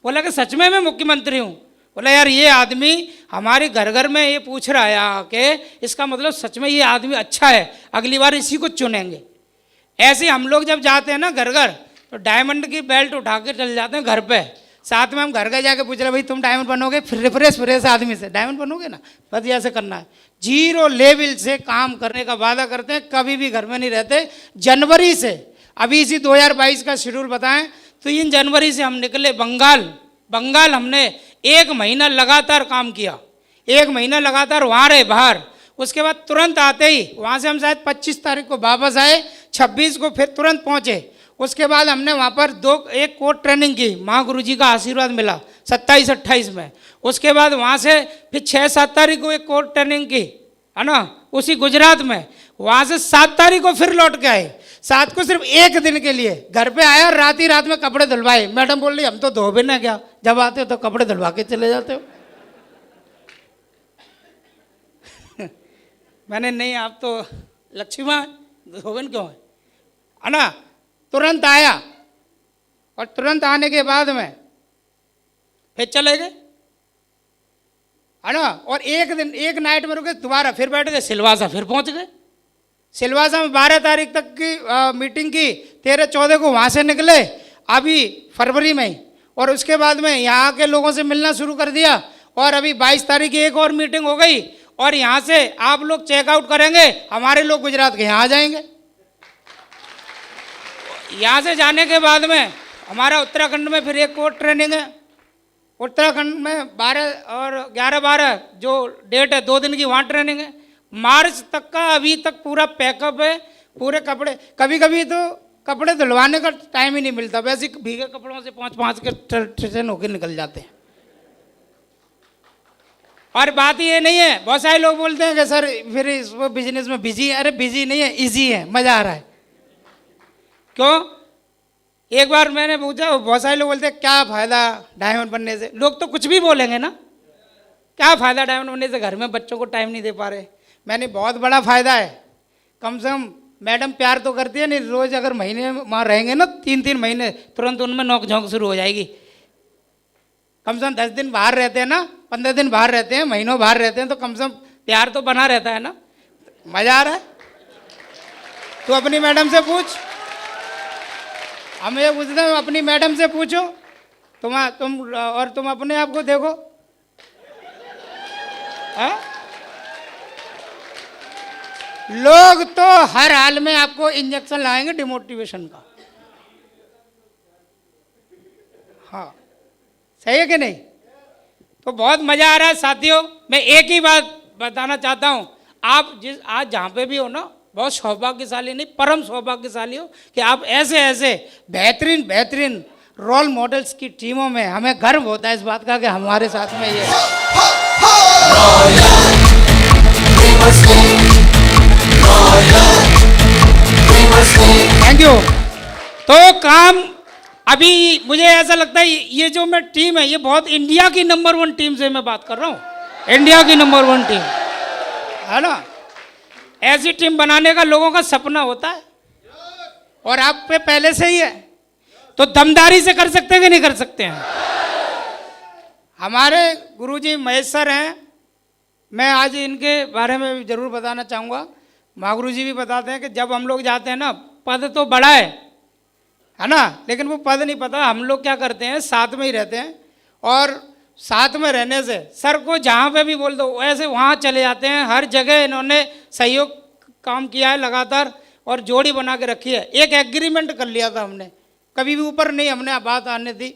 बोला कि सच में मैं मुख्यमंत्री हूँ। बोला यार ये आदमी हमारे घर घर में ये पूछ रहा है आके, इसका मतलब सच में ये आदमी अच्छा है, अगली बार इसी को चुनेंगे। ऐसे हम लोग जब जाते हैं ना घर घर, तो डायमंड की बेल्ट उठा के चले जाते हैं घर पे। साथ में हम घर घर जाके पूछ रहे भाई तुम डायमंड बनोगे, फिर फ्रेश आदमी से डायमंड बनोगे ना, बस ऐसे करना है। जीरो लेवल से काम करने का वादा करते हैं, कभी भी घर में नहीं रहते। जनवरी से, अभी इसी 2022 का शेड्यूल बताएं तो 3 जनवरी से हम निकले बंगाल हमने 1 महीना लगातार काम किया, 1 महीना लगातार वहाँ रहे बाहर। उसके बाद तुरंत आते ही वहाँ से हम शायद 25 तारीख को वापस आए, 26 को फिर तुरंत पहुँचे। उसके बाद हमने वहाँ पर एक कोर्स ट्रेनिंग की, महागुरु जी का आशीर्वाद मिला 27-28 में। उसके बाद वहाँ से फिर 6-7 तारीख को एक कोर्स ट्रेनिंग की, है ना, उसी गुजरात में। वहाँ से 7 तारीख को फिर लौट के आए, 7 को सिर्फ 1 दिन के लिए घर पे आया, रात ही रात में कपड़े धुलवाए। मैडम बोल रही हम तो धो भी ना, क्या जब आते हो तो कपड़े धुलवा के चले जाते हो। मैंने नहीं, आप तो लक्ष्मी माँ धोबन क्यों है ना। तुरंत आया, और तुरंत आने के बाद में फिर चले गए, है ना। और एक दिन एक नाइट में रुके, दोबारा फिर बैठ गए, सिलवासा फिर पहुंच गए। सिलवासा में 12 तारीख तक की मीटिंग की, 13-14 को वहाँ से निकले, अभी फरवरी में ही। और उसके बाद में यहाँ के लोगों से मिलना शुरू कर दिया, और अभी 22 तारीख की एक और मीटिंग हो गई। और यहाँ से आप लोग चेकआउट करेंगे, हमारे लोग गुजरात के यहाँ आ जाएंगे। यहाँ से जाने के बाद में हमारा उत्तराखंड में फिर एक कोर्स ट्रेनिंग है। उत्तराखंड में 12 और 11-12 जो डेट है, 2 दिन की वहाँ ट्रेनिंग है। मार्च तक का अभी तक पूरा पैकअप है, पूरे कपड़े। कभी कभी तो कपड़े धुलवाने का टाइम ही नहीं मिलता, वैसे भीगे कपड़ों से 5-5 के ट्रेन होकर निकल जाते हैं। और बात ये नहीं है, बहुत सारे लोग बोलते हैं कि सर फिर इस बिजनेस में बिजी है। अरे बिजी नहीं है, इजी है, मज़ा आ रहा है। क्यों, एक बार मैंने पूछा, बहुत सारे लोग बोलते हैं क्या फ़ायदा डायमंड बनने से। लोग तो कुछ भी बोलेंगे ना, क्या फ़ायदा डायमंड बनने से, घर में बच्चों को टाइम नहीं दे पा रहे। मैंने बहुत बड़ा फ़ायदा है। कम से कम मैडम प्यार तो करती है नहीं, रोज़ अगर महीने में वहाँ रहेंगे ना 3-3 महीने, तुरंत उनमें नोक झोंक शुरू हो जाएगी। कम से कम 10 दिन बाहर रहते हैं ना, 15 दिन बाहर रहते हैं, महीनों बाहर रहते हैं, तो कम से कम प्यार तो बना रहता है ना। मज़ा आ रहा है। तो अपनी मैडम से पूछ, हम ये पूछते हैं, अपनी मैडम से पूछो, तुम अपने आप को देखो। है? लोग तो हर हाल में आपको इंजेक्शन लाएंगे डिमोटिवेशन का। हाँ, सही है कि नहीं? तो बहुत मज़ा आ रहा है साथियों। मैं एक ही बात बताना चाहता हूँ, आप जिस आज जहाँ पे भी हो ना, बहुत सौभाग्यशाली नहीं परम सौभाग्यशाली हो कि आप ऐसे ऐसे बेहतरीन बेहतरीन रोल मॉडल्स की टीमों में, हमें गर्व होता है इस बात का कि हमारे साथ में ये थैंक यू। तो काम अभी मुझे ऐसा लगता है ये जो मैं टीम है ये बहुत इंडिया की नंबर 1 टीम से मैं बात कर रहा हूँ, इंडिया की नंबर 1 टीम है ना। ऐसी टीम बनाने का लोगों का सपना होता है और आप पे पहले से ही है, तो दमदारी से कर सकते हैं कि नहीं कर सकते हैं? हमारे गुरुजी महेश सर हैं, मैं आज इनके बारे में भी जरूर बताना चाहूँगा। महागुरु जी भी बताते हैं कि जब हम लोग जाते हैं ना, पद तो बड़ा है ना, लेकिन वो पद नहीं पता। हम लोग क्या करते हैं, साथ में ही रहते हैं और साथ में रहने से सर को जहाँ पे भी बोल दो ऐसे वहाँ चले जाते हैं। हर जगह इन्होंने सहयोग काम किया है लगातार और जोड़ी बना के रखी है। एक एग्रीमेंट कर लिया था हमने, कभी भी ऊपर नहीं हमने बात आने दी।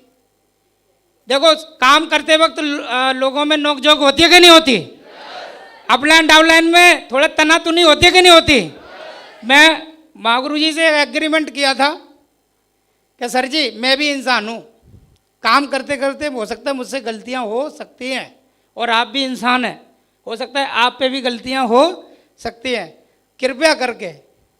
देखो काम करते वक्त लोगों में नोकझोंक होती है कि नहीं होती? अपलाइन डाउनलाइन में थोड़ा तनातनी होती है कि नहीं होती? मैं महागुरु जी से एग्रीमेंट किया था कि सर जी मैं भी इंसान हूँ, काम करते करते हो सकता है मुझसे गलतियाँ हो सकती हैं और आप भी इंसान हैं, हो सकता है आप पे भी गलतियाँ हो सकती हैं। कृपया करके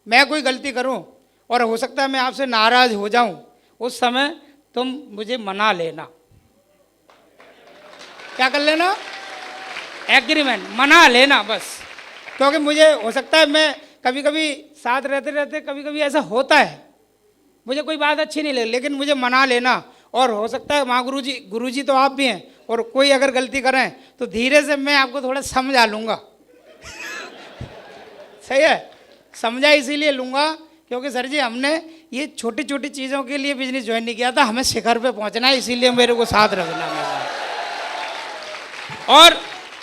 मैं कोई गलती करूँ और हो सकता है मैं आपसे नाराज़ हो जाऊँ, उस समय तुम मुझे मना लेना। क्या कर लेना? एग्रीमेंट, मना लेना बस। क्योंकि मुझे हो सकता है मैं कभी कभी साथ रहते रहते कभी कभी ऐसा होता है, मुझे कोई बात अच्छी नहीं लगी, लेकिन मुझे मना लेना। और हो सकता है माँ गुरु जी तो आप भी हैं, और कोई अगर गलती करें तो धीरे से मैं आपको थोड़ा समझा लूँगा। सही है, समझा इसीलिए लूँगा क्योंकि सर जी हमने ये छोटी छोटी चीज़ों के लिए बिजनेस ज्वाइन नहीं किया था, हमें शिखर पे पहुँचना है, इसीलिए मेरे को साथ रखना मेरा। और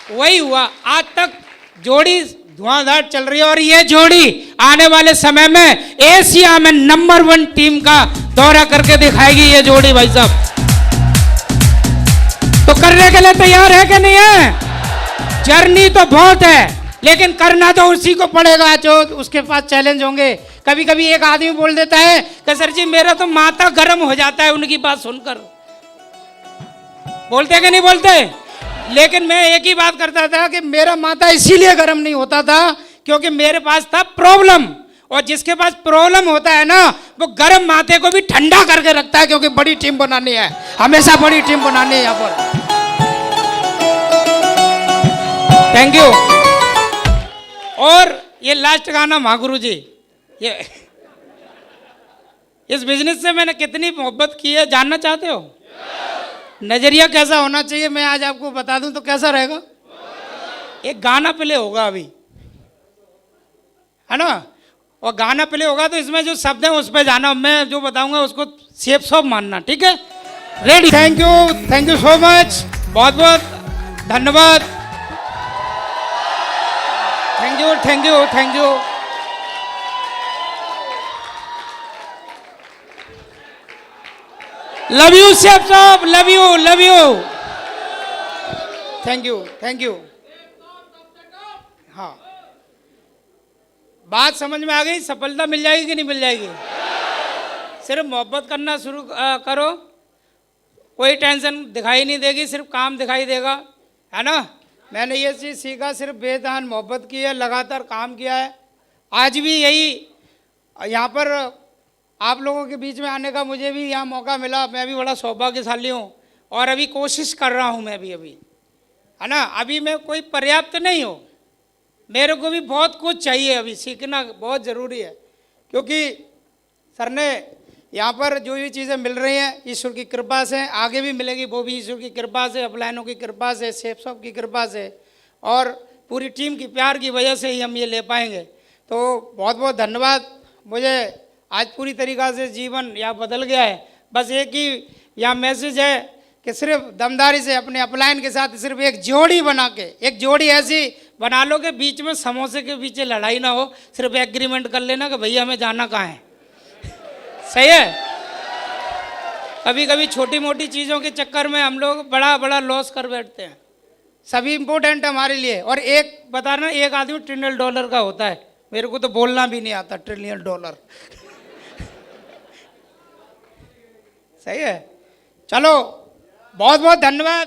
वही हुआ, आज तक जोड़ी धुआंधार चल रही है और ये जोड़ी आने वाले समय में एशिया में नंबर 1 टीम का दौरा करके दिखाएगी ये जोड़ी भाई साहब। तो करने के लिए तैयार है कि नहीं है? जर्नी तो बहुत है लेकिन करना तो उसी को पड़ेगा जो उसके पास चैलेंज होंगे। कभी कभी एक आदमी बोल देता है कि सर जी मेरा तो माथा गर्म हो जाता है उनकी बात सुनकर, बोलते कि नहीं बोलते? लेकिन मैं एक ही बात करता था कि मेरा माथा इसीलिए गर्म नहीं होता था क्योंकि मेरे पास था प्रॉब्लम, और जिसके पास प्रॉब्लम होता है ना वो गर्म माथे को भी ठंडा करके रखता है, क्योंकि बड़ी टीम बनानी है, हमेशा बड़ी टीम बनानी है यहाँ पर। Thank you. और ये लास्ट गाना महागुरु जी, ये इस बिजनेस से मैंने कितनी मोहब्बत की है जानना चाहते हो? नजरिया कैसा होना चाहिए मैं आज आपको बता दूं तो कैसा रहेगा? एक गाना प्ले होगा अभी, है ना, और गाना प्ले होगा तो इसमें जो शब्द है उस पर जाना, मैं जो बताऊंगा उसको सेफ सॉफ मानना, ठीक है? Ready? Thank you so much, बहुत बहुत धन्यवाद। Thank you. Love you chef साहब, लव यू। Thank you. हाँ, बात समझ में आ गई? सफलता मिल जाएगी कि नहीं मिल जाएगी? सिर्फ मोहब्बत करना शुरू करो, कोई टेंशन दिखाई नहीं देगी, सिर्फ काम दिखाई देगा, है ना। मैंने ये चीज़ सीखा, सिर्फ बेतहान मोहब्बत की है, लगातार काम किया है। आज भी यही यहाँ पर आप लोगों के बीच में आने का मुझे भी यहाँ मौका मिला, मैं भी बड़ा सौभाग्यशाली हूँ और अभी कोशिश कर रहा हूँ मैं भी अभी, है ना। अभी मैं कोई पर्याप्त नहीं हूँ, मेरे को भी बहुत कुछ चाहिए, अभी सीखना बहुत ज़रूरी है, क्योंकि सर ने यहाँ पर जो भी चीज़ें मिल रही हैं ईश्वर की कृपा से, आगे भी मिलेगी वो भी ईश्वर की कृपा से, अपलाइनों की कृपा से, शेफ साहब की कृपा से और पूरी टीम की प्यार की वजह से ही हम ये ले पाएंगे। तो बहुत बहुत धन्यवाद। मुझे आज पूरी तरीक़ा से जीवन यहाँ बदल गया है। बस एक ही यहाँ मैसेज है कि सिर्फ दमदारी से अपने अपलाइन के साथ सिर्फ एक जोड़ी बना के, एक जोड़ी ऐसी बना लो कि बीच में समोसे के पीछे लड़ाई ना हो, सिर्फ एग्रीमेंट कर लेना कि भैया हमें जाना कहाँ है। सही है? कभी कभी छोटी मोटी चीज़ों के चक्कर में हम लोग बड़ा बड़ा लॉस कर बैठते हैं। सभी इम्पोर्टेंट है हमारे लिए। और एक बता रहा, एक आदमी ट्रिलियन डॉलर का होता है, मेरे को तो बोलना भी नहीं आता ट्रिलियन डॉलर। सही है। चलो बहुत बहुत धन्यवाद।